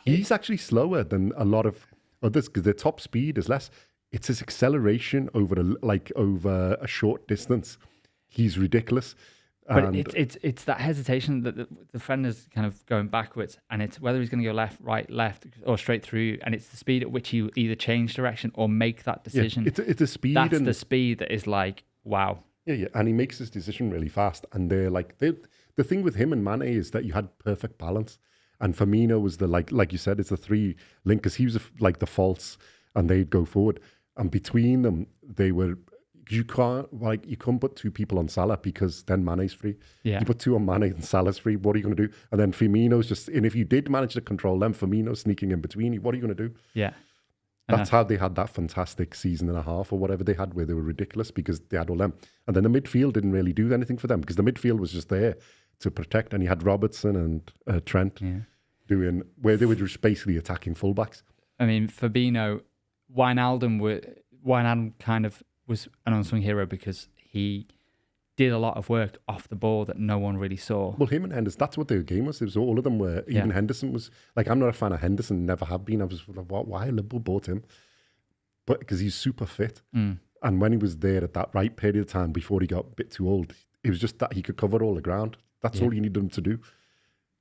He's actually slower than a lot of others because their top speed is less. It's his acceleration over a short distance. He's ridiculous. But it's that hesitation that the defender's kind of going backwards, and it's whether he's going to go left, right, left, or straight through, and it's the speed at which you either change direction or make that decision. Yeah, it's the speed. That's the speed that is like, wow. Yeah, and he makes his decision really fast. And the thing with him and Mane is that you had perfect balance. And Firmino was like you said, it's a three link, because he was like the false, and they'd go forward. And between them, they were. You can't put two people on Salah, because then Mane's free. Yeah. You put two on Mane and Salah's free. What are you going to do? And then Firmino's just. And if you did manage to control them, Firmino's sneaking in between you. What are you going to do? Yeah. That's how they had that fantastic season and a half or whatever they had, where they were ridiculous because they had all them. And then the midfield didn't really do anything for them, because the midfield was just there to protect. And you had Robertson and Trent doing, where they were just basically attacking fullbacks. I mean, Fabinho, Wijnaldum kind of was an unsung hero because he did a lot of work off the ball that no one really saw. Well, him and Henderson, that's what their game was. It was all of them were, even Henderson was, like, I'm not a fan of Henderson, never have been. I was like, why Liverpool bought him? But because he's super fit. And when he was there at that right period of time before he got a bit too old, it was just that he could cover all the ground. That's all you needed him to do.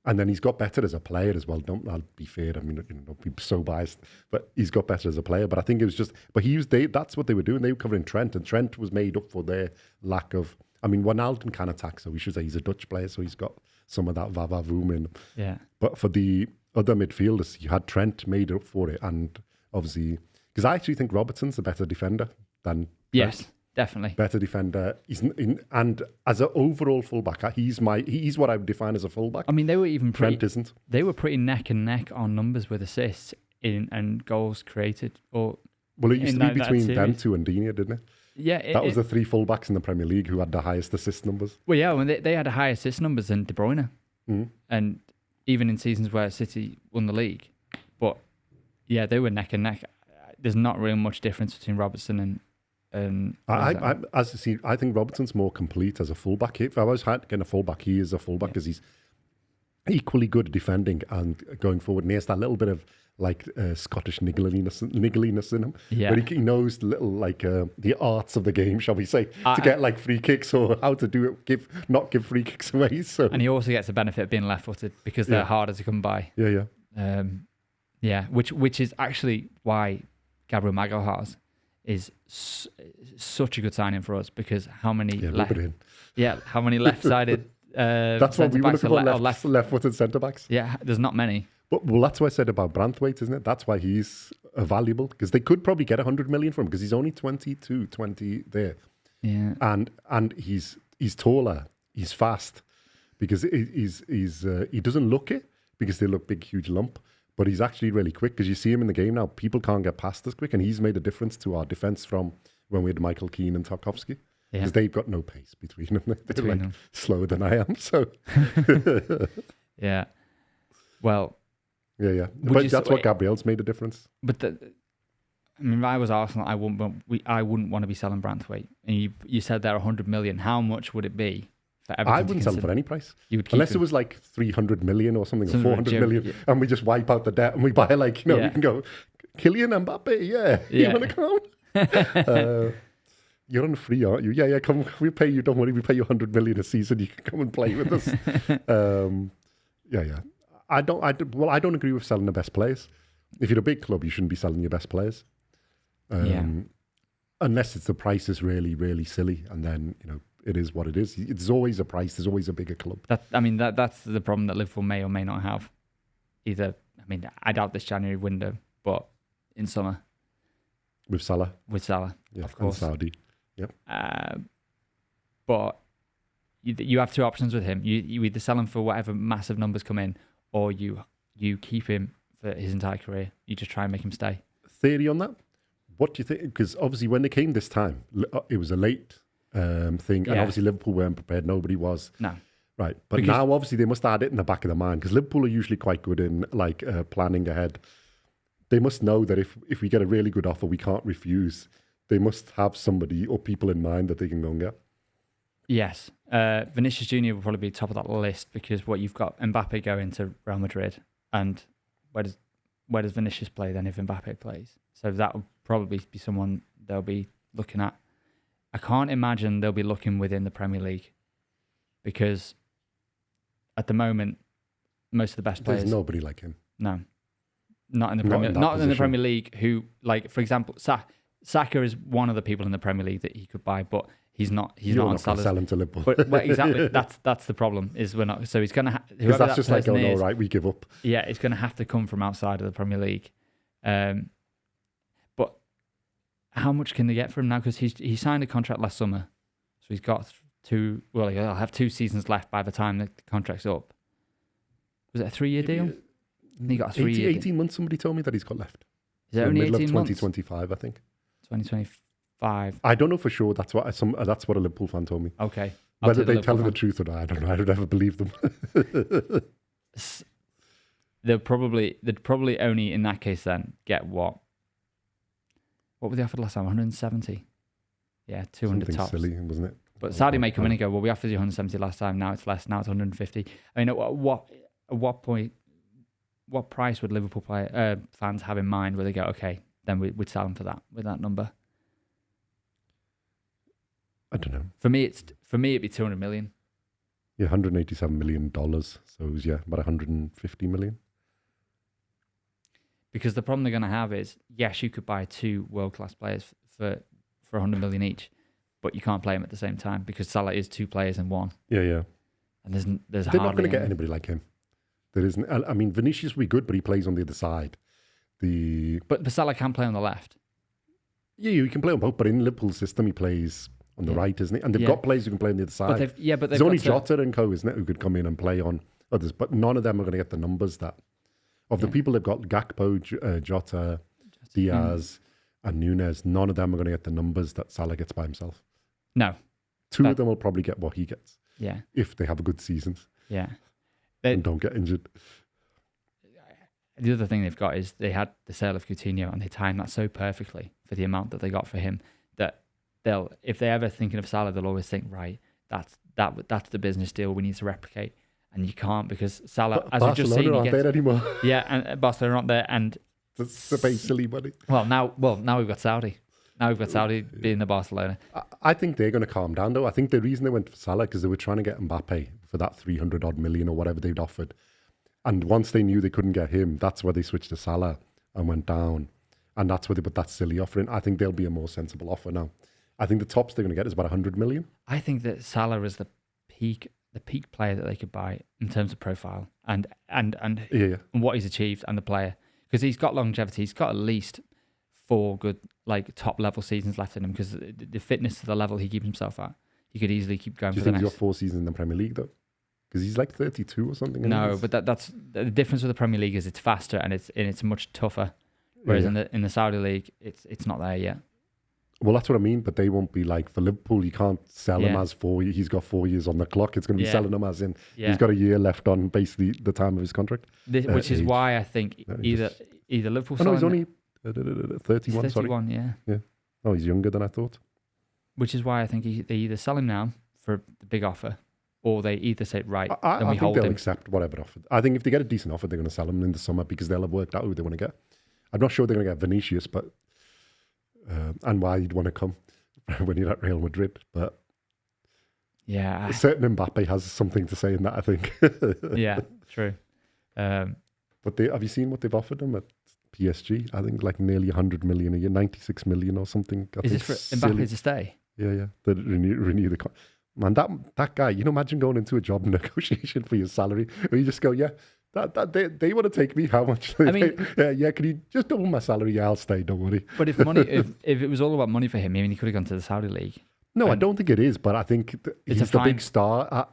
And then he's got better as a player as well. I'll be fair. I mean, don't be so biased, but he's got better as a player. But I think it was just, that's what they were doing. They were covering Trent, and Trent was made up for their lack of, I mean, Wijnaldum can attack, so we should say he's a Dutch player, so he's got some of that vavavoom in him. Yeah. But for the other midfielders, you had Trent made up for it. And obviously, because I actually think Robertson's a better defender than Trent. Yes, definitely. Better defender. And as an overall fullback, he's what I would define as a fullback. I mean, they were even Trent isn't. They were pretty neck and neck on numbers with assists and goals created. Well, it used to be between them two and Digne, didn't it? Yeah, that was the three fullbacks in the Premier League who had the highest assist numbers. Well, yeah, when they had higher assist numbers than De Bruyne, and even in seasons where City won the league. But yeah, they were neck and neck. There's not really much difference between Robertson and. I think Robertson's more complete as a fullback. If I was getting a fullback, he is a fullback because he's equally good at defending and going forward. And he has that little bit of like Scottish niggliness in him. Yeah. Where he knows the little the arts of the game, shall we say, to get like free kicks or how to do it, not give free kicks away. So. And he also gets the benefit of being left-footed because they're harder to come by. Yeah. Which is actually why Gabriel Magalhaes is such a good signing for us, because how many left-sided that's what we were looking for, left-footed centre-backs. Yeah, there's not many. But that's what I said about Branthwaite, isn't it? That's why he's valuable, because they could probably get 100 million from him, because he's only 20 there. Yeah. And he's taller, he's fast, because he doesn't look it, because they look big, huge lump. But he's actually really quick, because you see him in the game now. People can't get past as quick, and he's made a difference to our defence from when we had Michael Keane and Tarkowski. Because they've got no pace between them. They're slower than I am. So, yeah. Well, yeah. But that's what Gabriel's made a difference. But I mean, if I was Arsenal, I wouldn't want to be selling Branthwaite. And you said they're 100 million. How much would it be? I wouldn't sell him for any price. Unless it was like 300 million or something, or 400 million, and we just wipe out the debt and we buy we can go, Kylian Mbappe, you want to come? You're on free, aren't you? Yeah, come, we'll pay you, don't worry, we pay you 100 million a season, you can come and play with us. Yeah. I don't agree with selling the best players. If you're a big club, you shouldn't be selling your best players. Unless the price is really, really silly, and then, it is what it is. It's always a price. There's always a bigger club. That's the problem that Liverpool may or may not have. I doubt this January window, but in summer. With Salah, yeah, of course. And Saudi, yep. But you have two options with him. You either sell him for whatever massive numbers come in, or you keep him for his entire career. You just try and make him stay. Theory on that? What do you think? Because obviously when they came this time, it was a late thing, and obviously Liverpool weren't prepared. Nobody was. No. Right, but now obviously they must have had it in the back of their mind, because Liverpool are usually quite good in planning ahead. They must know that if we get a really good offer, we can't refuse. They must have somebody or people in mind that they can go and get. Yes. Vinicius Jr. will probably be top of that list, because you've got Mbappe going to Real Madrid, and where does Vinicius play then if Mbappe plays? So that will probably be someone they'll be looking at. I can't imagine they'll be looking within the Premier League, because at the moment, most of the best players. There's nobody like him. No, not in the Not Premier. in that Not in the position. Premier League. Who, like, for example, Saka is one of the people in the Premier League that he could buy, but he's not. He's You're not on not going to Salah's. sell him to Liverpool. But well, exactly, that's the problem. Is we're not. So he's gonna. Because that's just like, oh no, right, we give up. Yeah, it's gonna have to come from outside of the Premier League. But how much can they get for him now? Because he signed a contract last summer, so he's got two. Well, he'll have 2 seasons left by the time the contract's up. Was it a 3-year deal? He got a 3-year. 18 months. Somebody told me that he's got left. Is it only middle 18 of months? 2025, I think. 2025. I don't know for sure. That's what a Liverpool fan told me. Okay. Whether they tell the truth or not, I don't know. I don't ever believe them. They'd probably only in that case then get what? What were they offered last time? 170. Yeah, 200 Something tops. silly, wasn't it? But Saudi may come in and go, well, we offered you 170 last time. Now it's less. Now it's 150. I mean, at what point? What price would Liverpool fans have in mind where they go, okay, then we'd sell them for that with that number? I don't know. For me, it'd be 200 million. Yeah, $187 million. So it was, about 150 million. Because the problem they're going to have is, yes, you could buy 2 world-class players for 100 million each, but you can't play them at the same time because Salah is 2 players in one. Yeah. And there's They're not going to get anybody like him. There isn't. I mean, Vinicius will be good, but he plays on the other side. But Salah can play on the left. Yeah, you can play on both, but in Liverpool's system, he plays on the right, isn't he? And they've got players who can play on the other side. But there's only Jota and co, isn't it, who could come in and play on others, but none of them are going to get the numbers that of the people they've got. Gakpo, Jota, Diaz, and Nunez. None of them are going to get the numbers that Salah gets by himself. No, 2 of them will probably get what he gets. Yeah, if they have a good season. Yeah, and don't get injured. The other thing they've got is they had the sale of Coutinho and they timed that so perfectly for the amount that they got for him that they'll, if they're ever thinking of Salah, they'll always think, right, that's the business deal we need to replicate, and you can't because Salah, as we've just seen, aren't there anymore. Yeah, and Barcelona aren't there, and that's the base silly money. Now we've got Saudi. Now we've got Saudi being the Barcelona. I think they're going to calm down though. I think the reason they went for Salah because they were trying to get Mbappe for that 300 odd million or whatever they'd offered. And once they knew they couldn't get him, that's where they switched to Salah and went down. And that's where they put that silly offer in. I think there'll be a more sensible offer now. I think the tops they're going to get is about 100 million. I think that Salah is the peak player that they could buy in terms of profile and what he's achieved and the player. Because he's got longevity. He's got at least 4 good top level seasons left in him because the fitness to the level he keeps himself at, he could easily keep going. Do you think he's got 4 seasons in the Premier League though? Because he's like 32 or something. No, but that's the difference with the Premier League is it's faster and it's much tougher. Whereas in the Saudi League, it's not there yet. Well, that's what I mean. But they won't be like for Liverpool. You can't sell him as 4 years. He's got 4 years on the clock. It's going to be selling him as in he's got a year left on basically the time of his contract. Which is why I think either Liverpool. Oh no, he's only 31. He's 31, yeah. Oh, he's younger than I thought. Which is why I think they either sell him now for the big offer, or they either say, right, then we hold him. I think they'll accept whatever offer. I think if they get a decent offer, they're going to sell him in the summer because they'll have worked out who they want to get. I'm not sure they're going to get Vinicius, but and why you'd want to come when you're at Real Madrid. But yeah, certain Mbappe has something to say in that, I think. Yeah, true. But have you seen what they've offered him at PSG? I think like nearly 100 million a year, 96 million or something. Is this for Mbappe to stay? Yeah. They renew the contract. Man, that guy, imagine going into a job negotiation for your salary, and you just go, yeah, they want to take me. How much? Can you just double my salary? Yeah, I'll stay. Don't worry. But if it was all about money for him, I mean, he could have gone to the Saudi League. No, I don't think it is. But I think he's the big star at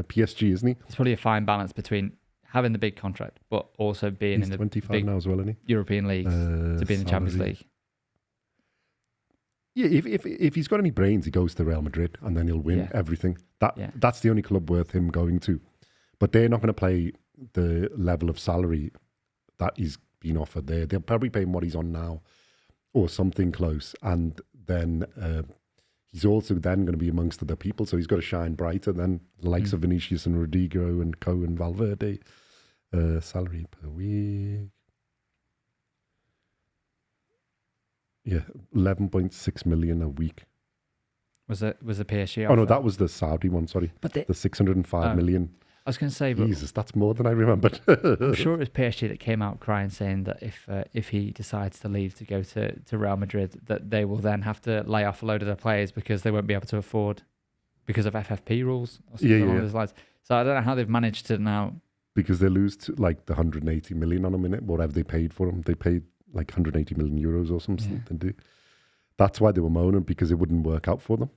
PSG, isn't he? It's probably a fine balance between having the big contract, but also being in the 25 big now as well, isn't he? European leagues to be in the Champions League. Yeah, if he's got any brains, he goes to Real Madrid and then he'll win everything. That's the only club worth him going to. But they're not going to play the level of salary that he's been offered there. They'll probably pay him what he's on now or something close. And then he's also then going to be amongst other people. So he's got to shine brighter than the likes of Vinicius and Rodrigo and Co and Valverde. Salary per week. Yeah, 11.6 million a week. Was the PSG? Oh no, that was the Saudi one. Sorry, but the 605 million. I was going to say, but Jesus, that's more than I remembered. I'm sure it was PSG that came out crying, saying that if he decides to leave to go to Real Madrid, that they will then have to lay off a load of their players because they won't be able to afford because of FFP rules or something along those lines. So I don't know how they've managed to now. Because they lose to, like the 180 million on a minute, whatever they paid for him. They paid like 180 million euros or something. Yeah. That's why they were moaning, because it wouldn't work out for them.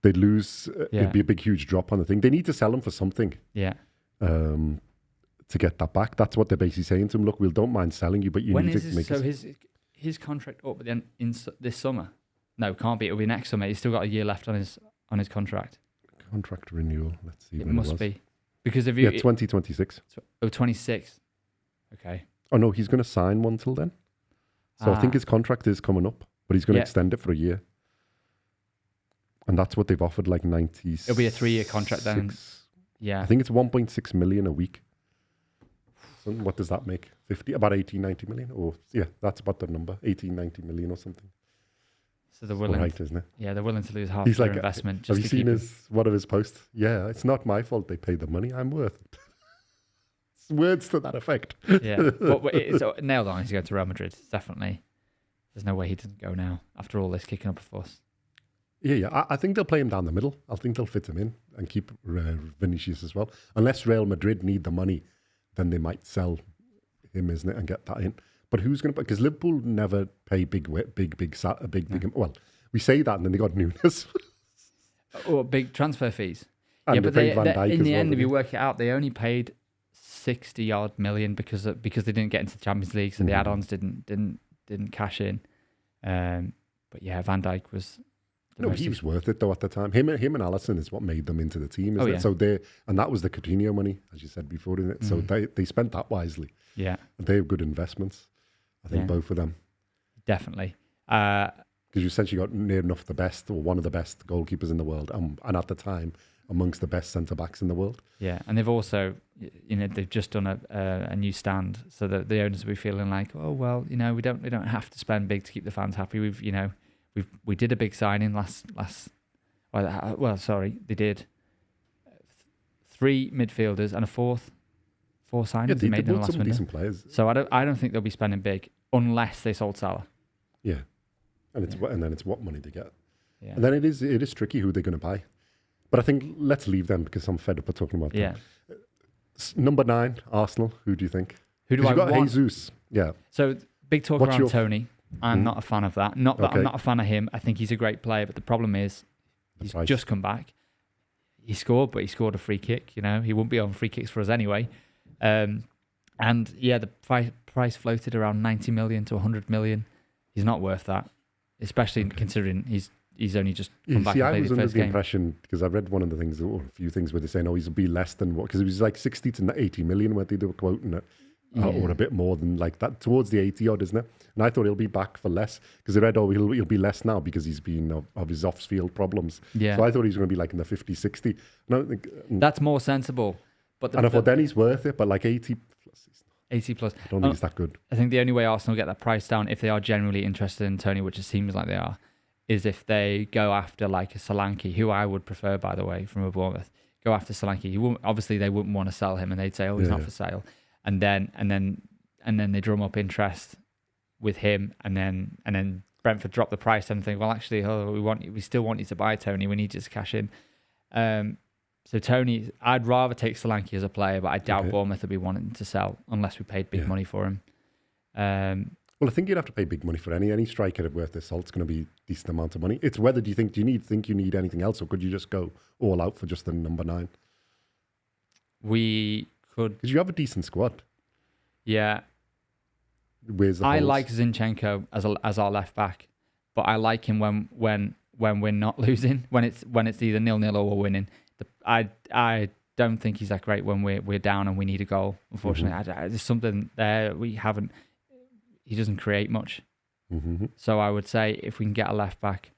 They'd lose. It'd be a big, huge drop on the thing. They need to sell him for something. Yeah. To get that back. That's what they're basically saying to him. Look, we don't mind selling you, but you need to make. So his contract up at the end in this summer? No, it can't be. It'll be next summer. He's still got a year left on his contract. Contract renewal. Let's see. It must be because if 2026. 26. Okay. Oh no, he's going to sign one till then. So I think his contract is coming up, but he's going to extend it for a year. And that's what they've offered, like 90. It'll be a 3-year contract then. Yeah. I think it's 1.6 million a week. So what does that make? 50, about 18, 90 million? Or yeah, that's about the number. 18, 90 million or something. So they're willing, right, isn't it? Yeah, they're willing to lose half their investment. Have you seen one of his posts? Yeah, it's not my fault they paid the money. I'm worth it. It's words to that effect. Yeah, but it's nailed on. He's going to Real Madrid. Definitely. There's no way he doesn't go now after all this kicking up a fuss. Yeah. I think they'll play him down the middle. I think they'll fit him in and keep Vinicius as well. Unless Real Madrid need the money, then they might sell him, isn't it, and get that in. But who's going to? Because Liverpool never pay big. Well, we say that, and then they got Nunes. Or big transfer fees. And yeah, but they in the end, if you work it out, they only paid 60-odd million because they didn't get into the Champions League, so the add-ons didn't cash in. But yeah, Van Dijk was. He was worth it though at the time. Him and Alisson is what made them into the team, isn't it? So and that was the Coutinho money, as you said before, isn't it? So they spent that wisely. Yeah, and they have good investments. I think both of them. Definitely. Because you essentially got near enough the best or one of the best goalkeepers in the world, and at the time amongst the best centre backs in the world. Yeah, and they've also, they've just done a new stand, so that the owners will be feeling like, oh well, we don't have to spend big to keep the fans happy. We did a big signing last. They did 3 midfielders and a four signings they made in the last window. Decent players. So I don't think they'll be spending big unless they sold Salah. Yeah, and then it's what money they get. Yeah. And then it is tricky who they're going to buy. But I think let's leave them because I'm fed up of talking about them. Number 9, Arsenal. Who do you think? Who do I want? You've got Jesus. Yeah. So big talk around Tony. I'm not a fan of that. Not that I'm not a fan of him. I think he's a great player, but the problem is he's just come back. He scored, but he scored a free kick. He wouldn't be on free kicks for us anyway. And yeah, the price floated around 90 million to 100 million. He's not worth that, especially considering he's only just come back and played his first game. I was under the impression, because I read one of the things, or a few things where they're saying, he'll be less than what, because it was like 60 to 80 million where they were quoting it. Or a bit more than like that, towards the 80 odd, isn't it? And I thought he'll be back for less, because they read, he'll be less now because he's been of his off-field problems. Yeah. So I thought he was going to be like in the 50, 60. And I don't think, that's more sensible. But I thought then he's worth it, but like 80 plus. 80 plus. I don't think it's that good. I think the only way Arsenal get that price down, if they are genuinely interested in Tony, which it seems like they are, is if they go after like a Solanke, who I would prefer, by the way, from a Bournemouth. Go after Solanke. Obviously, they wouldn't want to sell him, and they'd say, he's not for sale. And then they drum up interest with him, and then Brentford drop the price and think, well, actually, we still want you to buy Tony. We need you to cash in. So Tony, I'd rather take Solanke as a player, but I doubt Bournemouth would be wanting to sell unless we paid big money for him. Well, I think you'd have to pay big money for any striker worth their salt. It's going to be a decent amount of money. It's whether do you think you need anything else, or could you just go all out for just the number 9? We could, because you have a decent squad. Yeah. I like Zinchenko as our left back, but I like him when we're not losing, when it's either 0-0 or we're winning. I don't think he's that great when we're down and we need a goal. Unfortunately, there's something there we haven't. He doesn't create much. So I would say if we can get a left back,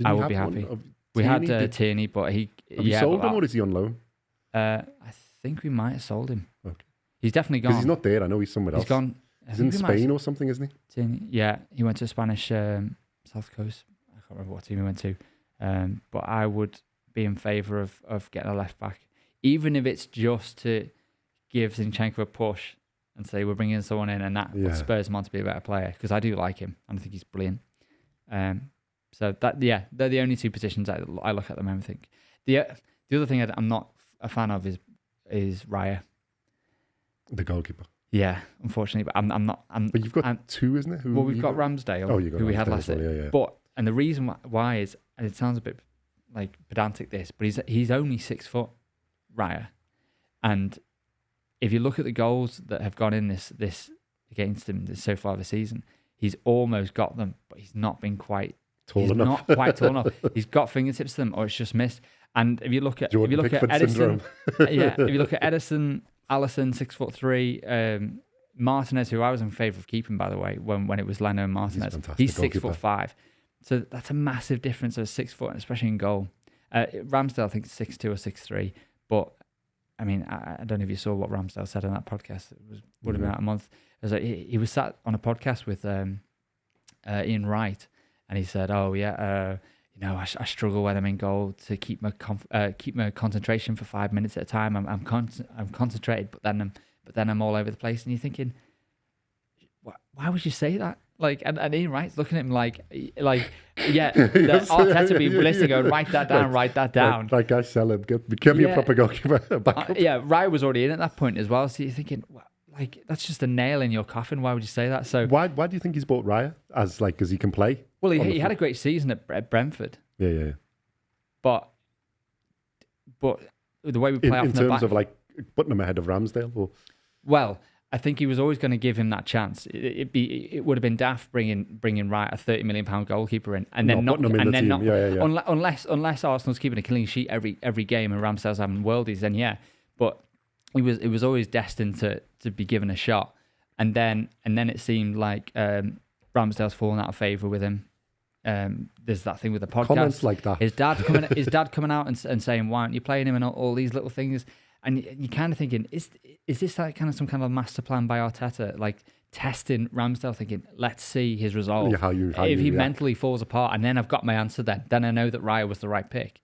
I would be happy. We had Tierney, but he. Have you sold him, or is he on loan? I think we might have sold him. Okay. He's definitely gone. Because he's not there. I know he's somewhere else. He's gone. He's in Spain or something, isn't he? Yeah, he went to Spanish South Coast. I can't remember what team he went to. But I would be in favour of getting a left back, even if it's just to give Zinchenko a push and say we're bringing someone in, and that would spurs him on to be a better player, because I do like him and I think he's brilliant. So they're the only two positions I look at the moment. I think the other thing I'm not a fan of is Raya, the goalkeeper. Yeah, unfortunately, but I'm not. But you've got two, isn't it? We've got Ramsdale, who we had last year. But and the reason why is, and it sounds a bit like pedantic this, but he's only 6 foot, Raya, and if you look at the goals that have gone in this against him so far this season, he's almost got them, but he's not been quite tall enough. Not quite tall enough. He's got fingertips to them, or it's just missed. And if you look at Edison, if you look at Edison, Alisson 6'3", Martinez, who I was in favour of keeping, by the way, when it was Leno and Martinez, he's 6'5". So that's a massive difference of 6 foot, especially in goal. Ramsdale, I think, 6'2" or 6'3", but I mean, I don't know if you saw what Ramsdale said on that podcast. It would have been out a month. It was like he was sat on a podcast with Ian Wright, and he said, "Oh yeah, I struggle when I'm in goal to keep my concentration for 5 minutes at a time. I'm concentrated, but then I'm all over the place." And you're thinking, why would you say that? Like, and Ian Wright's looking at him like, yeah, Arteta being ballistic, going, write that down. Like I sell him, give me a proper goalkeeper. Raya was already in at that point as well. So you're thinking, like, that's just a nail in your coffin. Why would you say that? So why do you think he's bought Raya because he can play? Well, he had a great season at Brentford. Yeah. But the way we play in terms of like putting him ahead of Ramsdale, or I think he was always going to give him that chance. It would have been daft bringing Raya, a £30 million goalkeeper in, and then not unless Arsenal's keeping a clean sheet every game and Ramsdale's having worldies, then yeah. But it was always destined to be given a shot, and then it seemed like Ramsdale's fallen out of favour with him. There's that thing with the podcast. Comments like that. His dad coming out and saying, "Why aren't you playing him?" and all these little things. And you're kind of thinking, is this like kind of some kind of master plan by Arteta, like testing Ramsdale, thinking, let's see his resolve. If he mentally falls apart, and then I've got my answer, then I know that Raya was the right pick.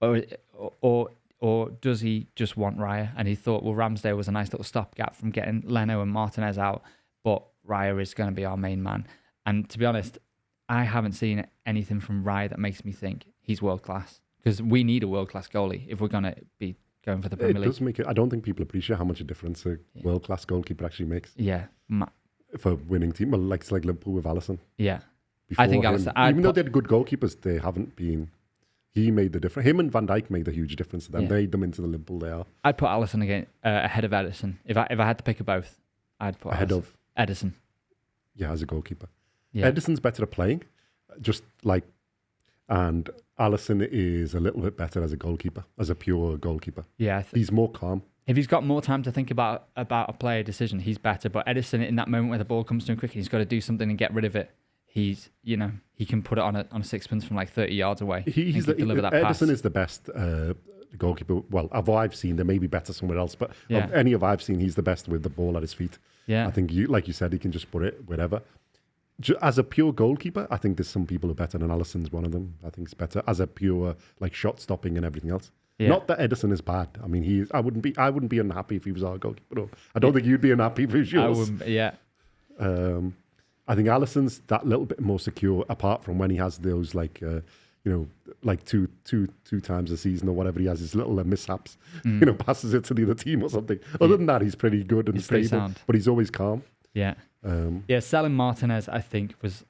Or does he just want Raya? And he thought, well, Ramsdale was a nice little stopgap from getting Leno and Martinez out, but Raya is going to be our main man. And to be honest, I haven't seen anything from Raya that makes me think he's world class, because we need a world class goalie if we're going to be going for the Premier League. It does make it. I don't think people appreciate how much a difference a world-class goalkeeper actually makes. Yeah. For a winning team. Well, like Liverpool with Alisson. Yeah. I think Alisson... Even though they're good goalkeepers, they haven't been... He made the difference. Him and Van Dijk made a huge difference to them. Yeah. They made them into the Liverpool they are. I'd put Alisson again ahead of Edison. If I had to pick both, I'd put ahead of Edison. Yeah, as a goalkeeper. Yeah. Edison's better at playing. And Alisson is a little bit better as a goalkeeper, as a pure goalkeeper. Yeah, he's more calm. If he's got more time to think about a player decision, he's better. But Edison, in that moment where the ball comes to him quickly, he's got to do something and get rid of it. He can put it on a sixpence from like 30 yards away. Edison is the best goalkeeper. Well, of what I've seen, there may be better somewhere else, but of any of I've seen, he's the best with the ball at his feet. Yeah, I think like you said, he can just put it wherever. As a pure goalkeeper, I think there's some people who are better, and Alisson's one of them. I think he's better as a pure like shot stopping and everything else. Yeah. Not that Edison is bad. I mean, I wouldn't be unhappy if he was our goalkeeper. No. I don't think you'd be unhappy if he was yours. I wouldn't. Yeah. I think Alisson's that little bit more secure, apart from when he has those like two times a season or whatever, he has his little mishaps. Passes it to the other team or something. Other than that, he's pretty good and stable, but he's always calm. Yeah. Selling Martinez, I think, was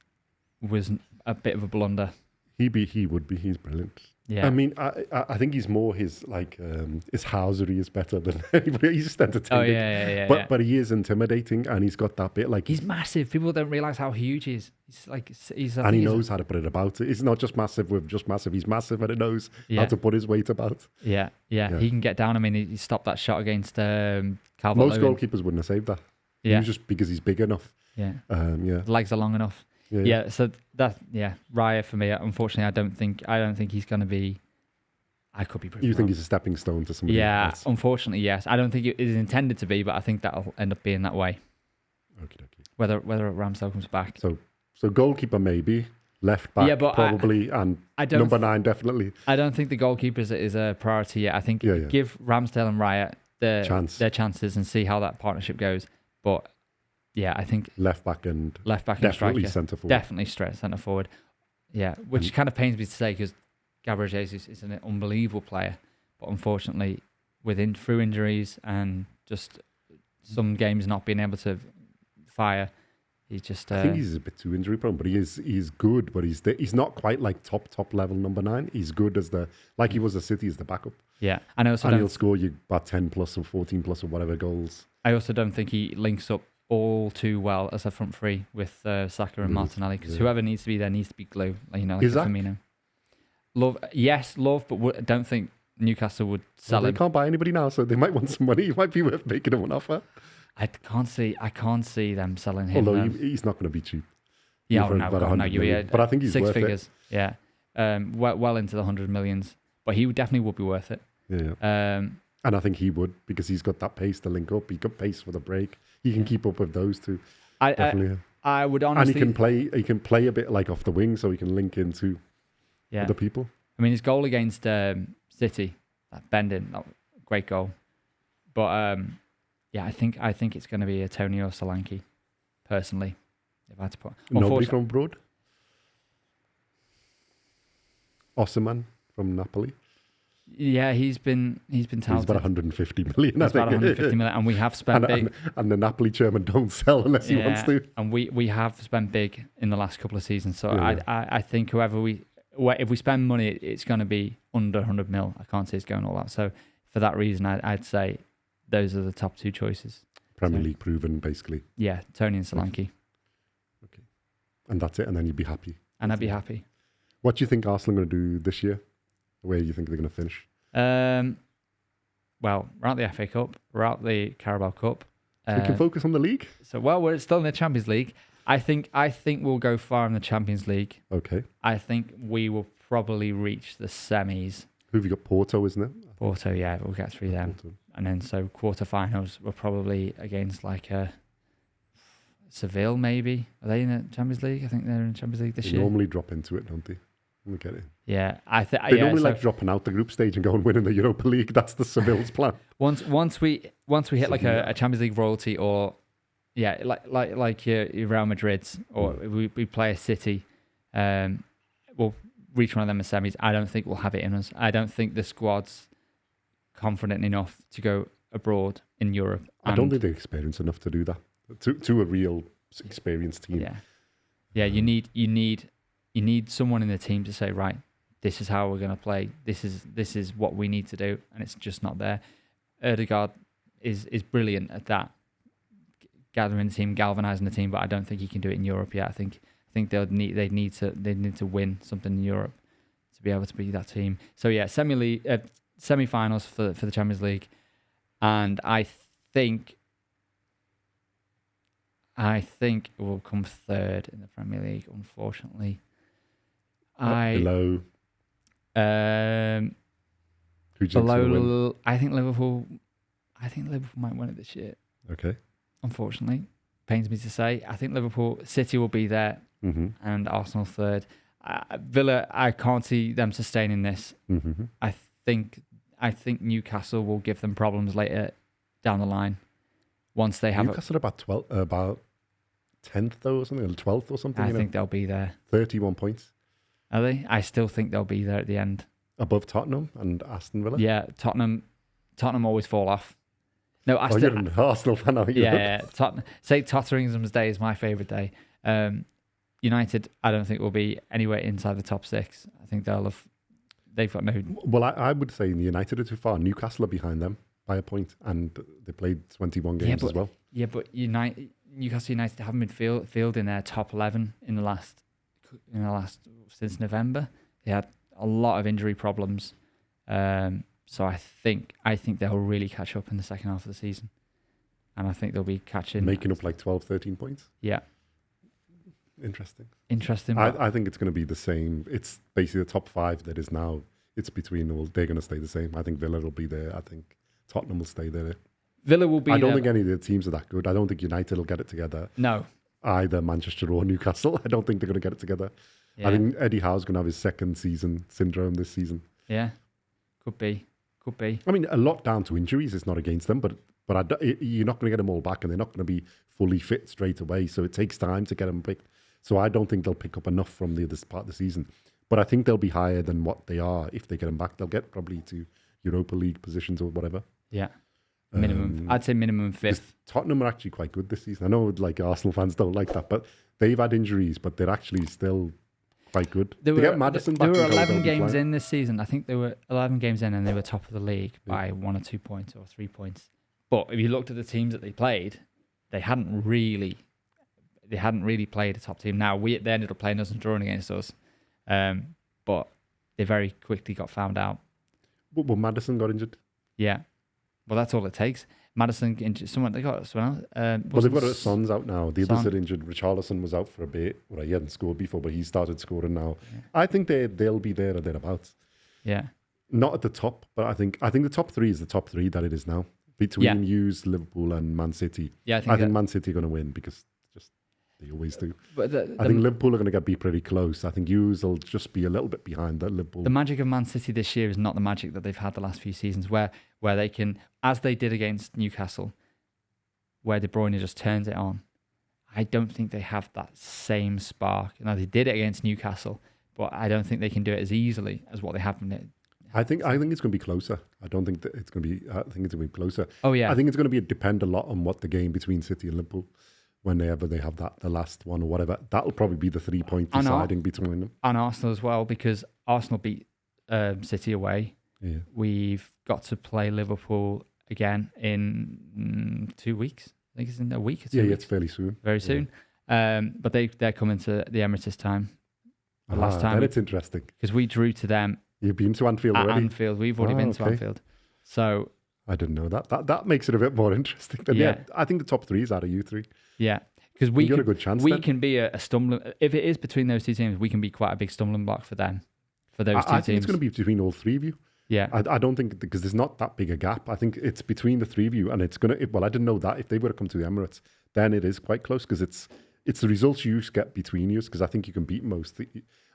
a bit of a blunder. He would be. He's brilliant. Yeah. I mean, I think he's more his housery is better than anybody. He's just entertaining. Oh yeah. But he is intimidating, and he's got that bit like he's massive. People don't realize how huge he is. And he knows how to put it about. He's not just massive with just massive. He's massive, and he knows how to put his weight about. Yeah. He can get down. I mean, he stopped that shot against Calvert-Lewin. Most goalkeepers wouldn't have saved that. Yeah. Just because he's big enough. Yeah. Legs are long enough. Yeah. So Raya for me, unfortunately, I don't think he's going to be. I could be. You think he's a stepping stone to somebody else? Yeah, unfortunately, yes. I don't think it is intended to be, but I think that'll end up being that way. Okay. Whether Ramsdale comes back. So goalkeeper maybe. Left back, Yeah, but probably, and number 9, definitely. I don't think the goalkeeper is a priority yet. I think give Ramsdale and Raya their chances and see how that partnership goes. But yeah, I think left back and definitely centre forward. Definitely straight centre forward. Yeah, which kind of pains me to say because Gabriel Jesus is an unbelievable player, but unfortunately, through injuries and just some games not being able to fire, he's just. I think he's a bit too injury prone, but he's good. But he's not quite like top level number 9. He's good as he was at City as the backup. Yeah, and he'll score you about 10 plus or 14 plus or whatever goals. I also don't think he links up all too well as a front three with Saka and Martinelli, because whoever needs to be there needs to be glue. Like Firmino. Love, but I don't think Newcastle would sell him. They can't buy anybody now, so they might want some money. It might be worth making him an offer. I can't see them selling him. Although he's not going to be cheap. Yeah, but I think he's 6 worth figures. It. Yeah, well into the 100 millions. But he definitely would be worth it. Yeah. And I think he would, because he's got that pace to link up. He got pace for the break. He can keep up with those two. Definitely. I would honestly... And he can play a bit like off the wing, so he can link into other people. I mean, his goal against City, that bending, great goal. But I think it's going to be a Tony or Solanke, personally. If I had to put nobody from abroad. Osimhen from Napoli. Yeah, he's been touted. He's about 150 million. He's about 150 million, and we have spent big. And the Napoli chairman don't sell unless he wants to. And we have spent big in the last couple of seasons. So I think if we spend money, it's going to be under 100 mil. I can't see it's going all out. So for that reason, I'd say those are the top 2 choices. Premier League proven, basically. Yeah, Tony and Solanke. Okay. And that's it, and then you'd be happy. And I'd be happy. What do you think Arsenal are going to do this year? Where do you think they're going to finish? Well, we're out the FA Cup. We're out the Carabao Cup. We can focus on the league. So, we're still in the Champions League. I think we'll go far in the Champions League. Okay. I think we will probably reach the semis. Who've you got? Porto, isn't it? Porto, yeah. We'll get through them. Porto. And then, so quarterfinals, we're probably against Seville, maybe. Are they in the Champions League? I think they're in the Champions League this year. They normally drop into it, don't they? Look at it. Yeah, they normally like dropping out the group stage and go and win in the Europa League. That's the Seville's plan. Once we hit like a Champions League royalty, or like your Real Madrid's, or we play a City, we'll reach one of them in semis. I don't think we'll have it in us. I don't think the squad's confident enough to go abroad in Europe. I don't think they're experienced enough to do that. To a real experienced team. Yeah. You need someone in the team to say, right, this is how we're going to play. This is what we need to do, and it's just not there. Ødegaard is brilliant at that, gathering the team, galvanizing the team, but I don't think he can do it in Europe yet. I think they need to win something in Europe to be able to be that team. So yeah, semi-finals for the Champions League, and I think it will come third in the Premier League, unfortunately. Below. Below. I think Liverpool might win it this year. Okay. Unfortunately, pains me to say. I think City will be there, and Arsenal third. Villa, I can't see them sustaining this. Mm-hmm. I think Newcastle will give them problems later down the line. Once they have Newcastle about 10th though, or something, or 12th or something. I think they'll be there. 31 points. Are they? I still think they'll be there at the end. Above Tottenham and Aston Villa? Yeah, Tottenham always fall off. No, Aston... you're an Arsenal fan, aren't you? Yeah. St. Totteringham's Day is my favourite day. United, I don't think will be anywhere inside the top 6. I think they've got no... Well, I would say United are too far. Newcastle are behind them by a point, and they played 21 games as well. Yeah, but Newcastle United haven't been fielding their top 11 in the last since November. They had a lot of injury problems, so I think they'll really catch up in the second half of the season, and I think they'll be making up like 12, 13 points. Yeah, interesting. I think it's going to be the same. It's basically the top 5 that is now. It's between. Well, they're going to stay the same. I think Villa will be there. I think Tottenham will stay there. Villa will be. I don't think any of the teams are that good. I don't think United will get it together. No. Either Manchester or Newcastle. I don't think they're going to get it together. I think Eddie Howe's going to have his second season syndrome this season. Yeah, could be. I mean, a lot down to injuries. It's not against them, but you're not going to get them all back, and they're not going to be fully fit straight away. So it takes time to get them picked. So I don't think they'll pick up enough from the other part of the season. But I think they'll be higher than what they are if they get them back. They'll get probably to Europa League positions or whatever. Yeah, minimum. I'd say minimum fifth. Tottenham are actually quite good this season. I know like Arsenal fans don't like that, but they've had injuries, but they're actually still quite good. They get Maddison back. There were 11 games in this season. I think there were 11 games in, and they were top of the league by 1 or 2 points or 3 points. But if you looked at the teams that they played, they hadn't really played a top team. Now they ended up playing us and drawing against us, but they very quickly got found out. Well, Maddison got injured. Yeah, well that's all it takes. Maddison injured someone. They got someone else. Well, they've got Son's out now. The others are injured. Richarlison was out for a bit. Well, he hadn't scored before, but he started scoring now. Yeah. I think they'll be there or thereabouts. Yeah, not at the top, but I think the top three is the top three that it is now between Hughes, Liverpool, and Man City. Yeah, I think Man City are going to win because they always do. But I think Liverpool are going to be pretty close. I think Hughes will just be a little bit behind that Liverpool. The magic of Man City this year is not the magic that they've had the last few seasons where they can, as they did against Newcastle, where De Bruyne just turns it on. I don't think they have that same spark. Now, they did it against Newcastle, but I don't think they can do it as easily as what they have been doing. I think it's going to be closer. I don't think that it's going to be. I think it's going to be closer. Oh yeah. I think it's going to depend a lot on what the game between City and Liverpool, whenever they have the last one or whatever, that'll probably be the 3 point deciding between them. And Arsenal as well, because Arsenal beat City away. Yeah. We've got to play Liverpool again in 2 weeks. I think it's in a week or 2 weeks. Yeah, it's fairly soon. Very soon. But they're coming to the Emirates this time. Last time. Then it's interesting. Because we drew to them. You've been to Anfield already? Anfield. We've already been to Anfield. So I didn't know that. That makes it a bit more interesting. But yeah, I think the top three is out of you three. Yeah. Because we got a good chance. We can be a stumbling. If it is between those two teams, we can be quite a big stumbling block for them. For those two teams. I think it's going to be between all three of you. Yeah. I don't think, because there's not that big a gap. I think it's between the three of you, and it's going to. Well, I didn't know that. If they were to come to the Emirates, then it is quite close because it's the results you get between you. Because I think you can beat most,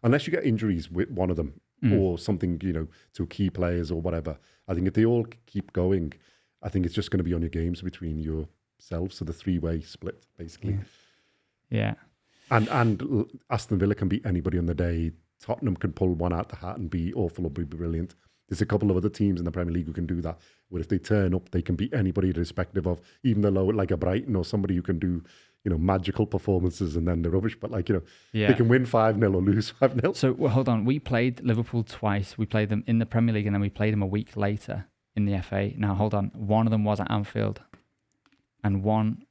unless you get injuries with one of them or something, to key players or whatever. I think if they all keep going, I think it's just going to be on your games between yourselves. So the 3-way split, basically. Yeah. And Aston Villa can beat anybody on the day. Tottenham can pull one out the hat and be awful or be brilliant. There's a couple of other teams in the Premier League who can do that, where if they turn up, they can beat anybody irrespective of, even the low, like a Brighton or somebody who can do, magical performances and then they're rubbish. But they can win 5-0 or lose 5-0. So hold on, we played Liverpool twice. We played them in the Premier League and then we played them a week later in the FA. Now hold on, one of them was at Anfield and one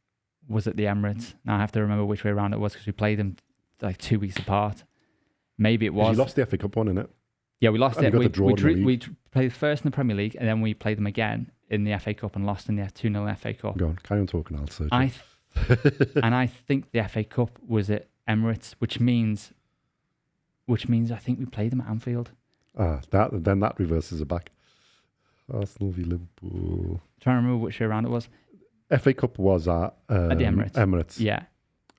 was at the Emirates. Now I have to remember which way around it was because we played them like 2 weeks apart. Maybe it was. You lost the FA Cup one, innit? Yeah, we lost it. We played first in the Premier League and then we played them again in the FA Cup and lost in the 2-0 FA Cup. Go on, carry on talking, I'll search and I think the FA Cup was at Emirates, which means I think we played them at Anfield. Then that reverses it back. Arsenal v Liverpool. Trying to remember which way around it was. FA Cup was at the Emirates. Yeah.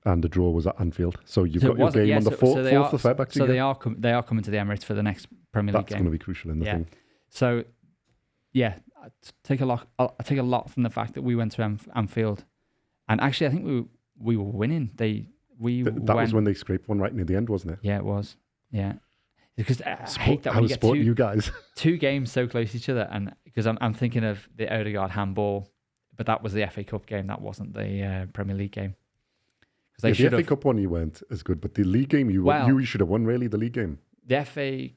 And the draw was at Anfield. So you've got your game on the 4th of Feb, actually. So they are coming to the Emirates for the next Premier League game. That's going to be crucial in the thing. So, I take a lot from the fact that we went to Anfield. And actually, I think we were winning. That was when they scraped one right near the end, wasn't it? Yeah, it was. Yeah. Because I hate that when you get you guys. 2 games so close to each other. And because I'm thinking of the Odegaard handball, but that was the FA Cup game. That wasn't the Premier League game. The FA Cup one you weren't as good, but the league game you should have won, really, the league game. The FA...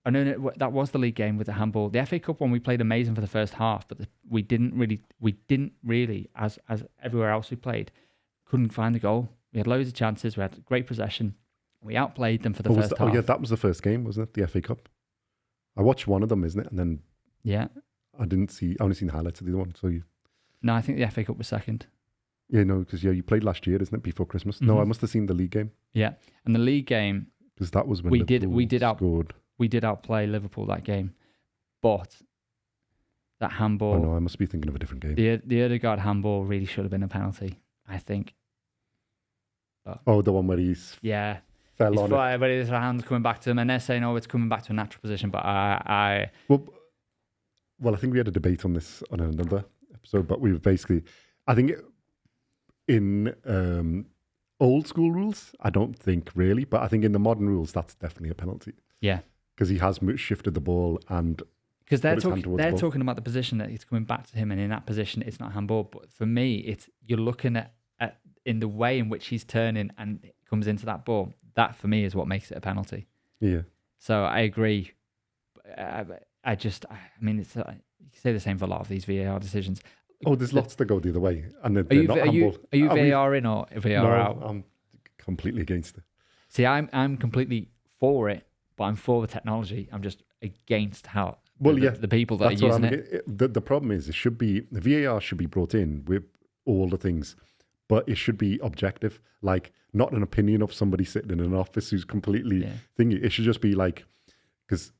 Oh, no, that was the league game with the handball. The FA Cup one, we played amazing for the first half, but we didn't really, as everywhere else we played, couldn't find the goal. We had loads of chances. We had great possession. We outplayed them for the first half. Oh, yeah, that was the first game, wasn't it? The FA Cup. I watched one of them, isn't it? And then... Yeah. I only seen the highlights of the other one, so No, I think the FA Cup was second. Yeah, no, because you played last year, isn't it? Before Christmas. Mm-hmm. No, I must have seen the league game. Yeah, and the league game... Because that was when we did outplay Liverpool that game, but that handball... Oh no, I must be thinking of a different game. The Odegaard handball really should have been a penalty, I think. But, the one where he's fell on it. But his hand's coming back to him, and they're saying, "Oh, it's coming back to a natural position." But Well, I think we had a debate on this on another episode, but we were basically, I think in old school rules, I don't think really, but I think in the modern rules, that's definitely a penalty. Yeah. Because he has shifted the ball and... Because they're talking about the position that it's coming back to him, and in that position, it's not handball. But for me, you're looking at in the way in which he's turning and it comes into that ball. That, for me, is what makes it a penalty. Yeah. So I agree. You can say the same for a lot of these VAR decisions. Oh, there's lots that go the other way. And are you VAR in or VAR out? I'm completely against it. See, I'm completely for it, but I'm for the technology. I'm just against how the people that are using it. The problem is the VAR should be brought in with all the things, but it should be objective, like not an opinion of somebody sitting in an office who's completely thingy. It should just be like, because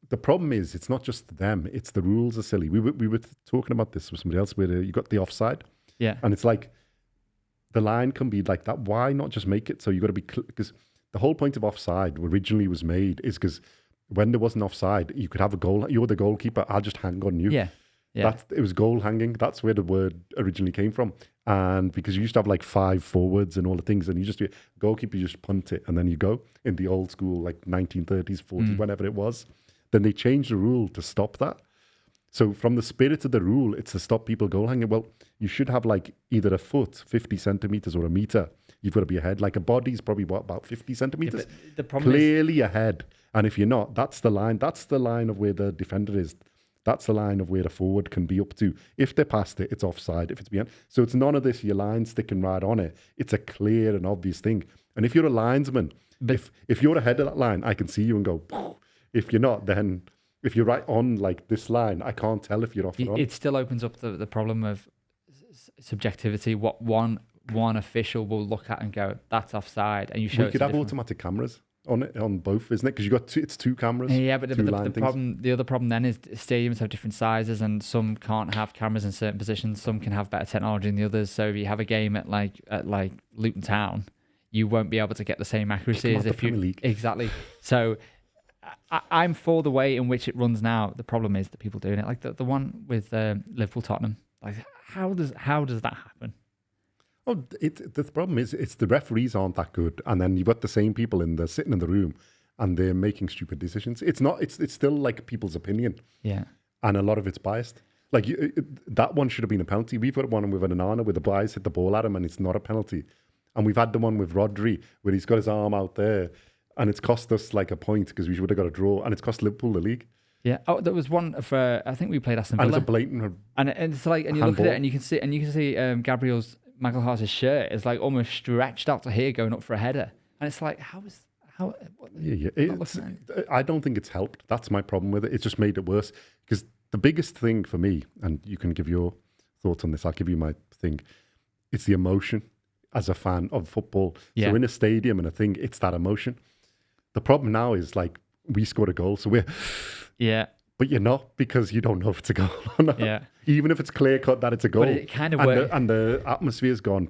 the problem is it's not just them, it's the rules are silly. We were talking about this with somebody else where you got the offside. Yeah. And it's like, the line can be like that. Why not just make it so you got to be, because the whole point of offside originally was made is because when there wasn't offside, you could have a goal. You're the goalkeeper. I'll just hang on you. Yeah. Yeah. It was goal hanging. That's where the word originally came from. And because you used to have like 5 forwards and all the things, and you just goalkeeper, you just punt it and then you go in the old school, like 1930s, 40s, whenever it was. Then they changed the rule to stop that. So from the spirit of the rule, it's to stop people goal hanging. Well, you should have like either a foot, 50 centimeters, or a meter. You've got to be ahead. Like a body's probably about 50 centimeters. Yeah, the problem clearly ahead. And if you're not, that's the line. That's the line of where the defender is. That's the line of where the forward can be up to. If they're past it, it's offside. If it's beyond. So it's none of this, your line sticking right on it. It's a clear and obvious thing. And if you're a linesman, if you're ahead of that line, I can see you and go, poof. If you're not, then if you're right on like this line, I can't tell if you're off or on. It still opens up the problem of subjectivity. What one official will look at and go, that's offside, and you show. We could have automatic cameras on it, on both, isn't it? Because you got it's 2 cameras. Yeah, but the other problem then is stadiums have different sizes, and some can't have cameras in certain positions. Some can have better technology than the others. So if you have a game at Luton Town, you won't be able to get the same accuracy as if you exactly. So. I'm for the way in which it runs now. The problem is the people doing it, like the one with Liverpool Tottenham. Like, how does that happen? Oh, the problem is it's the referees aren't that good, and then you've got the same people sitting in the room, and they're making stupid decisions. It's not. It's still like people's opinion. Yeah, and a lot of it's biased. Like that one should have been a penalty. We've got one with an Anana where the guys hit the ball at him, and it's not a penalty. And we've had the one with Rodri where he's got his arm out there. And it's cost us like a point because we would have got a draw, and it's cost Liverpool the league. Yeah. Oh, there was one for I think we played Aston Villa. And it's a blatant. And it's like, and you look at it, and you can see Gabriel's Michael Hart's shirt is like almost stretched out to here, going up for a header, and it's like how? Yeah. I don't think it's helped. That's my problem with it. It's just made it worse because the biggest thing for me, and you can give your thoughts on this. I'll give you my thing. It's the emotion as a fan of football. Yeah. So in a stadium and a thing, it's that emotion. The problem now is like we scored a goal, so we're but you're not because you don't know if it's a goal or not. Yeah, even if it's clear cut that it's a goal, but it kind of works. And the atmosphere's gone.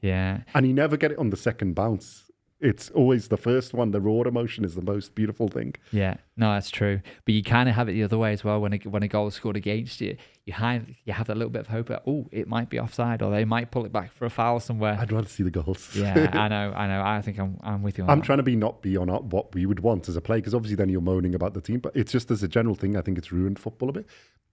Yeah, and you never get it on the second bounce. It's always the first one. The raw emotion is the most beautiful thing. Yeah, no, that's true. But you kind of have it the other way as well. When a goal is scored against you, you have that little bit of hope that it might be offside, or they might pull it back for a foul somewhere. I'd rather see the goals. Yeah, I know. I think I'm with you on I'm that. trying to not be on what we would want as a player, because obviously then you're moaning about the team. But it's just as a general thing, I think it's ruined football a bit.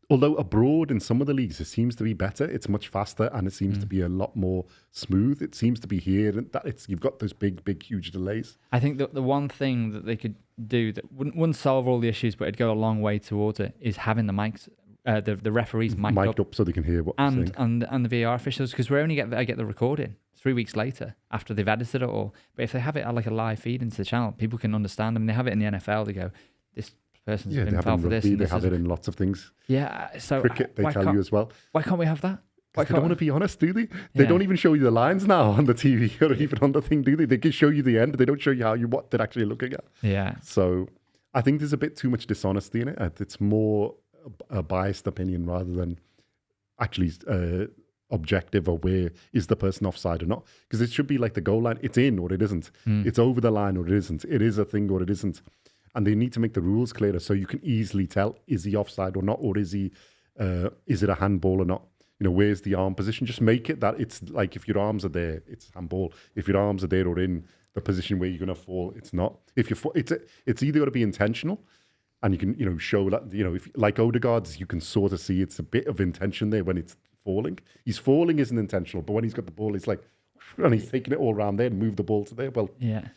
Although abroad in some of the leagues, it seems to be better. It's much faster and it seems to be a lot more smooth. It seems to be here that you've got those big, huge delays. I think that the one thing that they could do that wouldn't solve all the issues, but it'd go a long way towards it, is having the mics, the referees mic'd up so they can hear what we're saying. And the VAR officials, because we only get the recording 3 weeks later after they've edited it all. But if they have it like a live feed into the channel, people can understand them. And they have it in the NFL. They go, this person's been fouled for this. They have it in lots of things. Yeah, so cricket, they tell you as well. Why can't we have that? They don't want to be honest, do they? They don't even show you the lines now on the TV or even on the thing, do they? They can show you the end, but they don't show you what they're actually looking at. Yeah. So I think there's a bit too much dishonesty in it. It's more a biased opinion rather than actually objective or where is the person offside or not, because it should be like the goal line. It's in or it isn't. It's over the line or it isn't. It is a thing or it isn't. And they need to make the rules clearer so you can easily tell, is he offside or not, or is it a handball or not? Where's the arm position? Just make it that it's like if your arms are there, it's handball. If your arms are there or in the position where you're going to fall, it's not. If it's either got to be intentional, and you can show that if like Odegaard's, you can sort of see it's a bit of intention there when it's falling. He's falling isn't intentional, but when he's got the ball, it's like, and he's taking it all around there and move the ball to there. Well, yeah.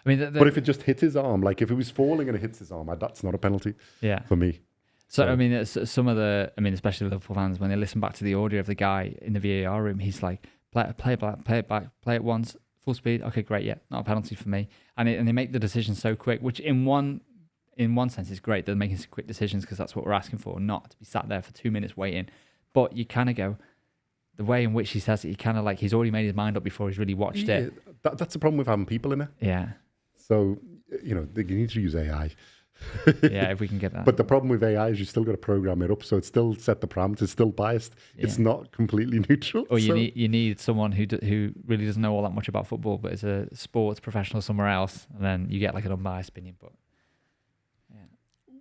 I mean, but if it just hits his arm, like if it was falling and it hits his arm, that's not a penalty. Yeah. For me. So I mean, especially Liverpool fans, when they listen back to the audio of the guy in the VAR room, he's like, play it back, play it once, full speed. Okay, great, yeah, not a penalty for me. And they make the decision so quick, which in one sense is great. They're making some quick decisions because that's what we're asking for, not to be sat there for 2 minutes waiting. But you kind of go, the way in which he says it, he kind of like he's already made his mind up before he's really watched it. That's the problem with having people in it. Yeah. So they need to use AI. Yeah, if we can get that. But the problem with AI is you still got to program it up, so it's still set the parameters, it's still biased. Yeah. It's not completely neutral. Or you need someone who really doesn't know all that much about football, but is a sports professional somewhere else, and then you get like an unbiased opinion. But yeah,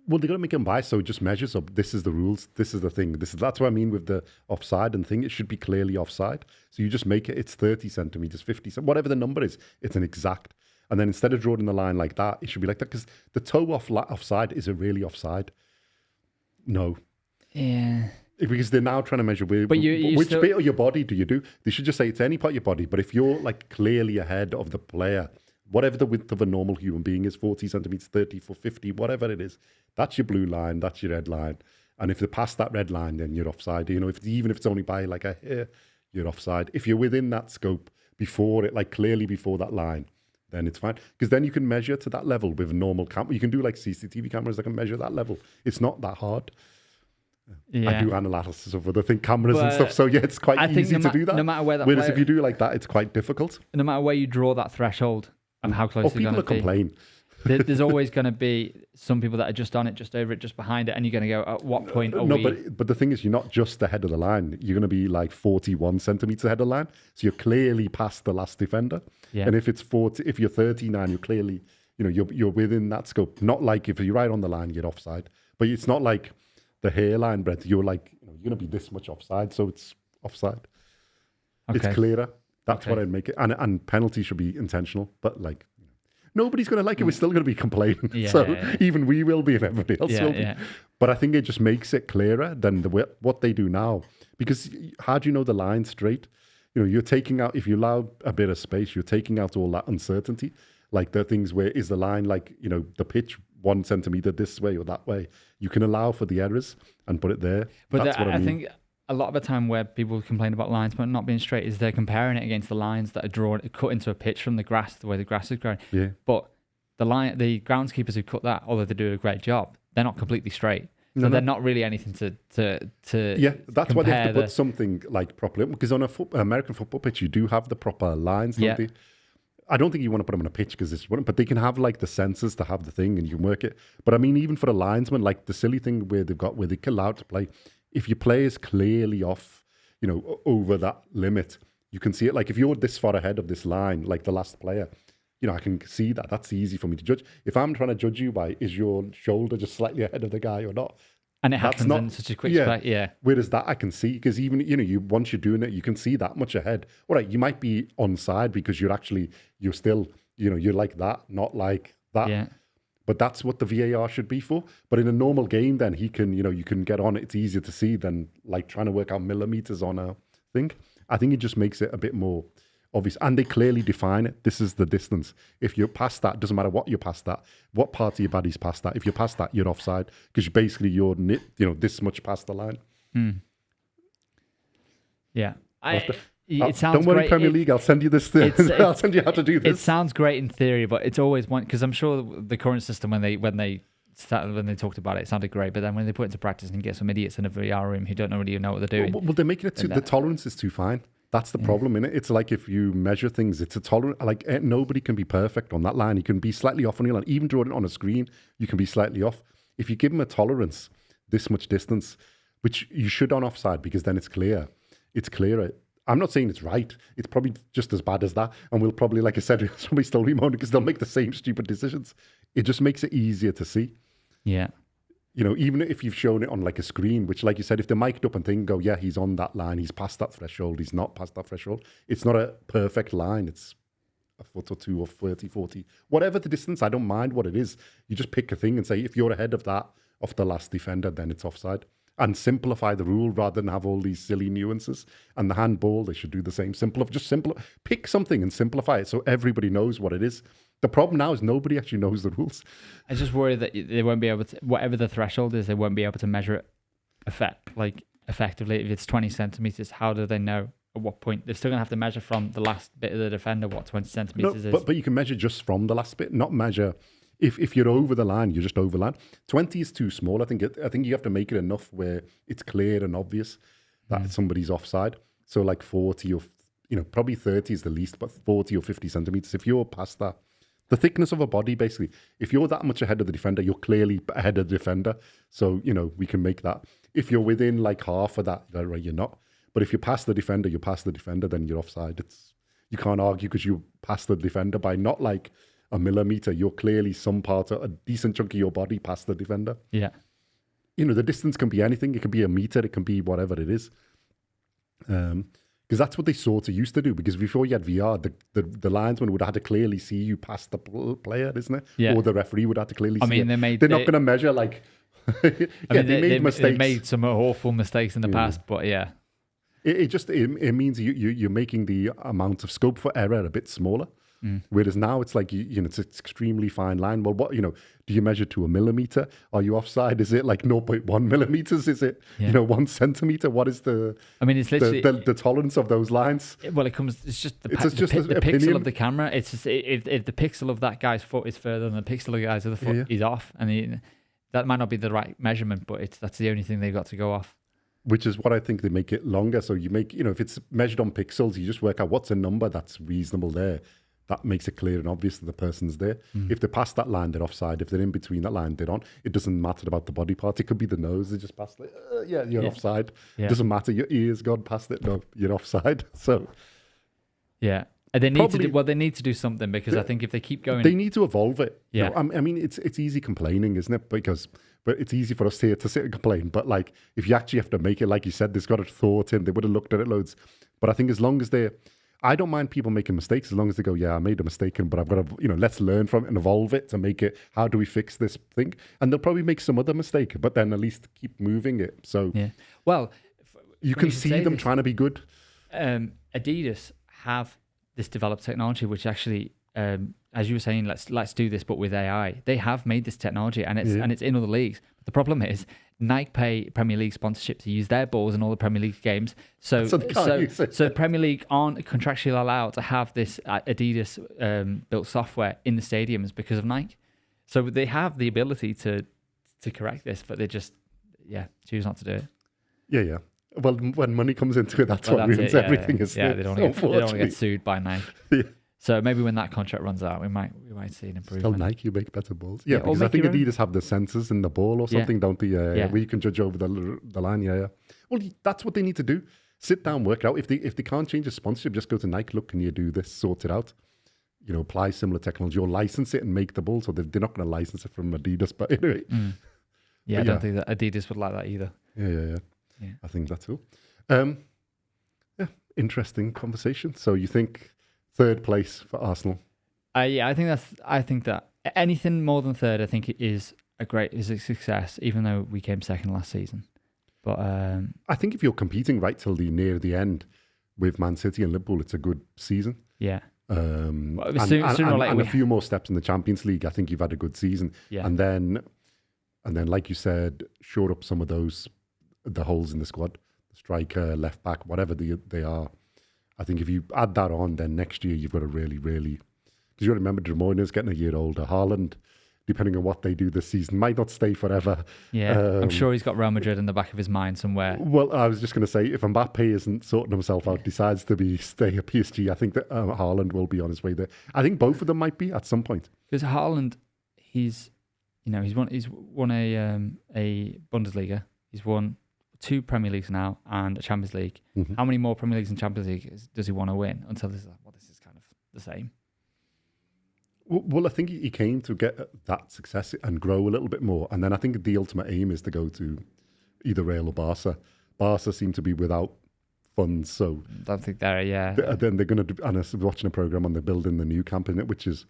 well, they got to make it unbiased, so it just measures up. This is the rules. This is the thing. That's what I mean with the offside and thing. It should be clearly offside. So you just make it. It's 30 centimeters, 50, whatever the number is. It's an exact. And then instead of drawing the line like that, it should be like that, because the toe offside is it really offside? No. Yeah. Because they're now trying to measure which bit of your body do you do. They should just say it's any part of your body. But if you're like clearly ahead of the player, whatever the width of a normal human being is, 40 centimeters, 30, 50, whatever it is, that's your blue line, that's your red line. And if they're past that red line, then you're offside. Even if it's only by like a hair, you're offside. If you're within that scope before it, like clearly before that line, then it's fine. Because then you can measure to that level with a normal camera. You can do like CCTV cameras that can measure that level. It's not that hard. Yeah. I do analysis of other cameras and stuff. So yeah, it's quite easy to do that. No matter where that Whereas if you do like that, it's quite difficult. No matter where you draw that threshold of how close you're going to be. People complain. There's always going to be some people that are just on it, just over it, just behind it, and you're going to go, at what point are we... But the thing is, you're not just ahead of the line. You're going to be like 41 centimetres ahead of the line. So you're clearly past the last defender. Yeah. And if you're 39, you're clearly, you're within that scope. Not like if you're right on the line, you're offside. But it's not like the hairline breadth. You're like, you're going to be this much offside, so it's offside. Okay. It's clearer. That's what I'd make it. And penalty should be intentional, but like... Nobody's going to like it. We're still going to be complaining. Even we will be and everybody else will be. Yeah. But I think it just makes it clearer than what they do now. Because how do you know the line straight? You're taking out, if you allow a bit of space, you're taking out all that uncertainty. Like the things where is the line like, the pitch 1 centimeter this way or that way. You can allow for the errors and put it there. But that's what I mean. think a lot of the time where people complain about lines but not being straight is they're comparing it against the lines that are cut into a pitch from the grass, the way the grass is growing. Yeah. But the groundskeepers who cut that, although they do a great job, they're not completely straight. So they're not really anything to yeah, that's why they have to put something like properly, because on a American football pitch you do have the proper lines, don't they? I don't think you want to put them on a pitch because it's but they can have like the sensors to have the thing and you can work it. But I mean, even for a linesman, like the silly thing where they're allowed to play, if your play is clearly off, over that limit, you can see it. Like if you're this far ahead of this line, like the last player, I can see that. That's easy for me to judge. If I'm trying to judge you by, is your shoulder just slightly ahead of the guy or not? And it happens in such a quick space. Yeah. Whereas that I can see, because even, once you're doing it, you can see that much ahead. All right, you might be onside because you're still, you're like that, not like that. Yeah. But that's what the VAR should be for. But in a normal game, then he can, you can get on it. It's easier to see than like trying to work out millimeters on a thing. I think it just makes it a bit more obvious. And they clearly define it. This is the distance. If you're past that, doesn't matter what you're past that, what part of your body's past that. If you're past that, you're offside because you're this much past the line. Yeah. It sounds don't worry, great. Premier League. I'll send you this thing. I'll send you how to do this. It sounds great in theory, but it's always one because I'm sure the current system when they talked about it sounded great, but then when they put it into practice and get some idiots in a VR room who don't really know what they're doing. Well, they're making it the tolerance is too fine. That's the problem, innit? It's like if you measure things, it's a tolerance. Like nobody can be perfect on that line. You can be slightly off on your line. Even drawing it on a screen, you can be slightly off. If you give them a tolerance, this much distance, which you should on offside because then it's clear. it's clearer. I'm not saying it's right. It's probably just as bad as that. And we'll probably, like I said, we'll probably still be moaning because they'll make the same stupid decisions. It just makes it easier to see. Yeah. You know, even if you've shown it on like a screen, which like you said, if they're mic'd up and thing go, yeah, he's on that line, he's past that threshold, he's not past that threshold. It's not a perfect line. It's a foot or two or 30, 40. Whatever the distance, I don't mind what it is. You just pick a thing and say, if you're ahead of that, of the last defender, then it's offside. And simplify the rule rather than have all these silly nuances. And the handball, they should do the same. Pick something and simplify it so everybody knows what it is. The problem now is nobody actually knows the rules. I just worry that they won't be able to, whatever the threshold is, they won't be able to measure it effectively. If it's 20 centimeters, how do they know at what point? They're still going to have to measure from the last bit of the defender what 20 centimeters is. But you can measure just from the last bit, not measure. If you're over the line, you're just over line. 20 is too small. I think you have to make it enough where it's clear and obvious that somebody's offside. So like 40 or, probably 30 is the least, but 40 or 50 centimeters. If you're past that, the thickness of a body, basically, if you're that much ahead of the defender, you're clearly ahead of the defender. So, we can make that. If you're within like half of that, right, you're not. But if you're past the defender, then you're offside. You can't argue because you passed the defender by not like a millimeter. You're clearly some part of a decent chunk of your body past the defender. Yeah. The distance can be anything. It can be a meter. It can be whatever it is. Because that's what they sort of used to do. Because before you had VR, the linesman would have had to clearly see you past the player, isn't it? Yeah. Or the referee would have to clearly see it. They're not going to measure like... they made mistakes. They made some awful mistakes in the past, but yeah. It means you're making the amount of scope for error a bit smaller. Whereas now it's like, it's an extremely fine line. Well, what, do you measure to a millimeter? Are you offside? Is it like 0.1 millimeters? Is it, 1 centimeter? What is it's literally the tolerance of those lines? Well, it's just the pixel of the camera. It's just, if the pixel of that guy's foot is further than the pixel of the guy's other foot, he's off. And that might not be the right measurement, but that's the only thing they've got to go off. Which is what I think they make it longer. So you make, if it's measured on pixels, you just work out what's a number that's reasonable there. That makes it clear and obvious that the person's there. If they're past that line, they're offside. If they're in between that line, they're on. It doesn't matter about the body part. It could be the nose. They just passed it. You're offside. It doesn't matter. Your ear's gone past it. No, you're offside. So, yeah. And they need to do something because I think if they keep going... They need to evolve it. Yeah. I mean, it's easy complaining, isn't it? But it's easy for us here to sit and complain. But like, if you actually have to make it, like you said, there's got a thought in. They would have looked at it loads. But I think as long as I don't mind people making mistakes as long as they go, I made a mistake, but I've got to, let's learn from it and evolve it to make it, how do we fix this thing? And they'll probably make some other mistake, but then at least keep moving it. So, well, you can see them trying to be good. Adidas have this developed technology, which actually, as you were saying, let's do this, but with AI. They have made this technology and it's in other leagues. But the problem is Nike pay Premier League sponsorship to use their balls in all the Premier League games. So Premier League aren't contractually allowed to have this Adidas built software in the stadiums because of Nike. So they have the ability to correct this, but they just choose not to do it. Yeah. Well, when money comes into it, that's what ruins everything. They don't want to get sued by Nike. So maybe when that contract runs out, we might see an improvement. Tell Nike you make better balls. Yeah, because I think Adidas have the sensors in the ball or something, don't they? Where you can judge over the line. Yeah. Well, that's what they need to do. Sit down, work it out. If they can't change the sponsorship, just go to Nike. Look, can you do this? Sort it out. Apply similar technology or license it and make the ball. So they're not going to license it from Adidas. But anyway. I don't think that Adidas would like that either. Yeah. I think that's cool. Interesting conversation. So you think third place for Arsenal? I think that anything more than third, I think it is a success, even though we came second last season. But I think if you're competing right till near the end with Man City and Liverpool, it's a good season. Yeah. And a few more steps in the Champions League, I think you've had a good season. Yeah. And then, like you said, shore up some of the holes in the squad, striker, left back, whatever they are. I think if you add that on, then next year you've got to really, really... Because you got to remember, De Bruyne is getting a year older. Haaland, depending on what they do this season, might not stay forever. Yeah, I'm sure he's got Real Madrid in the back of his mind somewhere. Well, I was just going to say, if Mbappe isn't sorting himself out, decides to stay at PSG, I think that Haaland will be on his way there. I think both of them might be at some point. Because Haaland, he's won a Bundesliga. He's won 2 Premier Leagues now and a Champions League. Mm-hmm. How many more Premier Leagues and Champions League does he want to win until this is like, well, this is kind of the same? Well, I think he came to get that success and grow a little bit more. And then I think the ultimate aim is to go to either Real or Barca. Barca seem to be without funds, so I don't think they're, then they're going to. And I was watching a program on they're building the new camp in it, which is,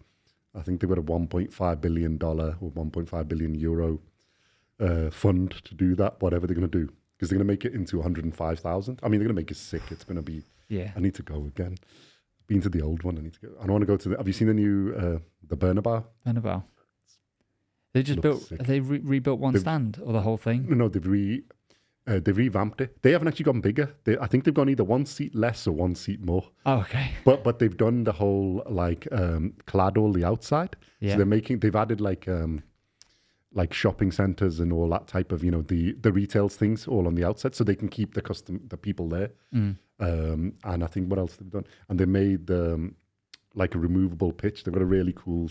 I think they've got a $1.5 billion or 1.5 billion euro fund to do that. Whatever they're going to do, because they're going to make it into 105,000. I mean, they're going to make it sick. It's going to be. Yeah. I need to go again. Been to the old one. I need to go. I want to go to the. Have you seen the new the Bernabeu? Bernabeu. They just built. Sick. They rebuilt one stand or the whole thing. No, they've revamped it. They haven't actually gotten bigger. I think they've gone either one seat less or one seat more. Oh, okay. But they've done the whole clad all the outside. Yeah. So they've added like shopping centres and all that type of the retail things all on the outside, so they can keep the people there. And I think what else they've done, and they made like a removable pitch. They've got a really cool.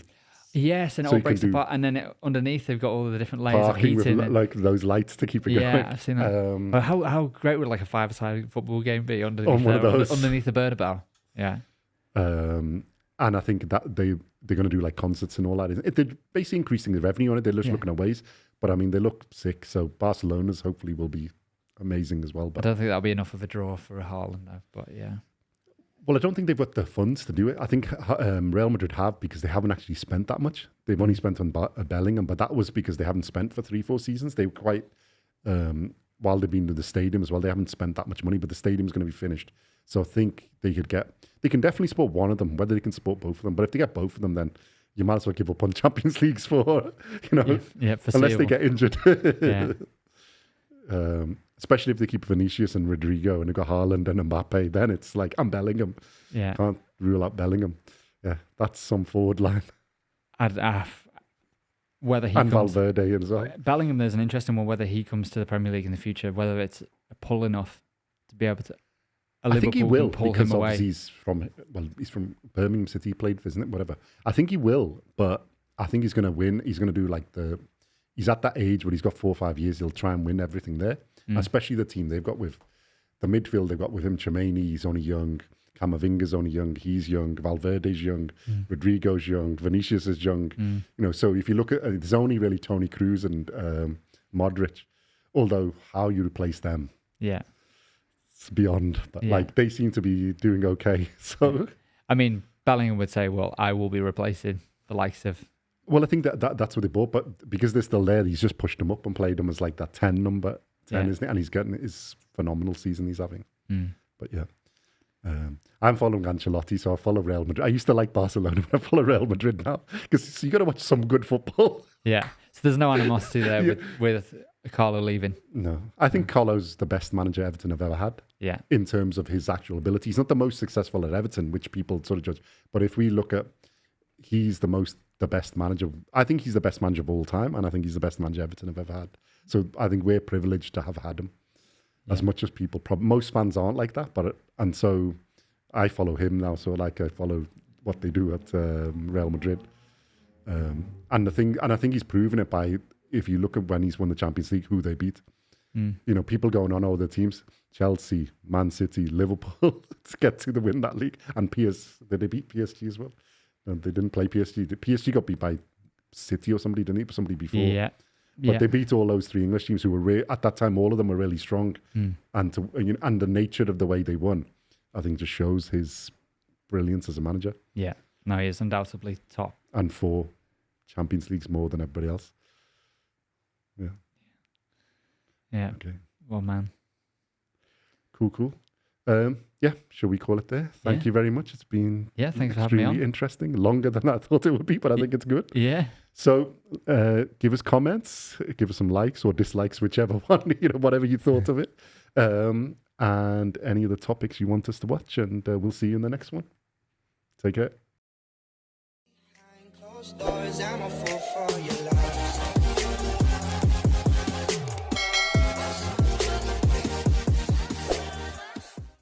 Yes, and it So all you breaks can do apart, and then underneath they've got all the different layers of parking with heating. like those lights to keep it going. Yeah, I've seen that. But how great would like a 5-a-side football game be underneath one of those. underneath the Bernabeu? Yeah. And I think that they're going to do like concerts and all that. They're basically increasing the revenue on it. They're just looking at ways, but I mean they look sick. So Barcelona's hopefully will be amazing as well. I But don't think that'll be enough of a draw for a Haaland though. But yeah. well, I don't think they've got the funds to do it. I think Real Madrid have, because they haven't actually spent that much. They've only spent on Bellingham, but that was because they haven't spent for 3-4 seasons. They were quite, while they've been to the stadium as well, they haven't spent that much money, but the stadium's going to be finished. So I think they can definitely support one of them, whether they can support both of them. But if they get both of them, then you might as well give up on Champions Leagues for, unless they get injured. Yeah. Especially if they keep Vinicius and Rodrigo and they've got Haaland and Mbappe, then it's like, I'm Bellingham. Yeah. Can't rule out Bellingham. Yeah, that's some forward line. Whether he and comes, Valverde as well. Bellingham, there's an interesting one, whether he comes to the Premier League in the future, whether it's a pull enough to be able to. I think he will, pull because him away. obviously he's from Birmingham City, he played for, isn't it? Whatever. I think he will, but I think he's going to win. He's going to do he's at that age where he's got 4 or 5 years, he'll try and win everything there. Especially the team they've got with the midfield they've got with him. Chouameni, he's only young. Camavinga's only young. He's young. Valverde's young. Rodrigo's young. Vinicius is young. So if you look at there's only really Toni Kroos and Modric. Although how you replace them, it's beyond. But they seem to be doing okay. So I mean, Bellingham would say, "Well, I will be replacing the likes of." Well, I think that's what they bought, but because they're still there, he's just pushed them up and played them as like that 10 number. 10, isn't it? And he's getting his phenomenal season he's having. But yeah, I'm following Ancelotti, so I follow Real Madrid. I used to like Barcelona, but I follow Real Madrid now because you got to watch some good football. Yeah, so there's no animosity there with Carlo leaving. No, I think Carlo's the best manager Everton have ever had. Yeah, in terms of his actual ability, he's not the most successful at Everton, which people sort of judge. But if we look at, he's the best manager. I think he's the best manager of all time, and I think he's the best manager Everton have ever had. So I think we're privileged to have had him. As much as people, most fans aren't like that, and so I follow him now. So I follow what they do at Real Madrid, and I think he's proven it by, if you look at when he's won the Champions League, who they beat. People going on all the teams, Chelsea, Man City, Liverpool, to get to win that league, and did they beat PSG as well? No, they didn't play PSG. PSG got beat by City or somebody, didn't they? Somebody before. Yeah. But they beat all those 3 English teams who were at that time. All of them were really strong, and the nature of the way they won, I think, just shows his brilliance as a manager. Yeah, no, he is undoubtedly top. And 4 Champions Leagues more than everybody else. Yeah. Yeah. Okay. Well, man. Cool. Shall we call it there? Thank you very much. It's been thanks for having me on. Interesting, longer than I thought it would be, but I think it's good. Yeah. So give us comments, give us some likes or dislikes, whichever one, whatever you thought of it, and any of the topics you want us to watch, and we'll see you in the next one. Take care. Behind closed doors, I'm a fool for your love.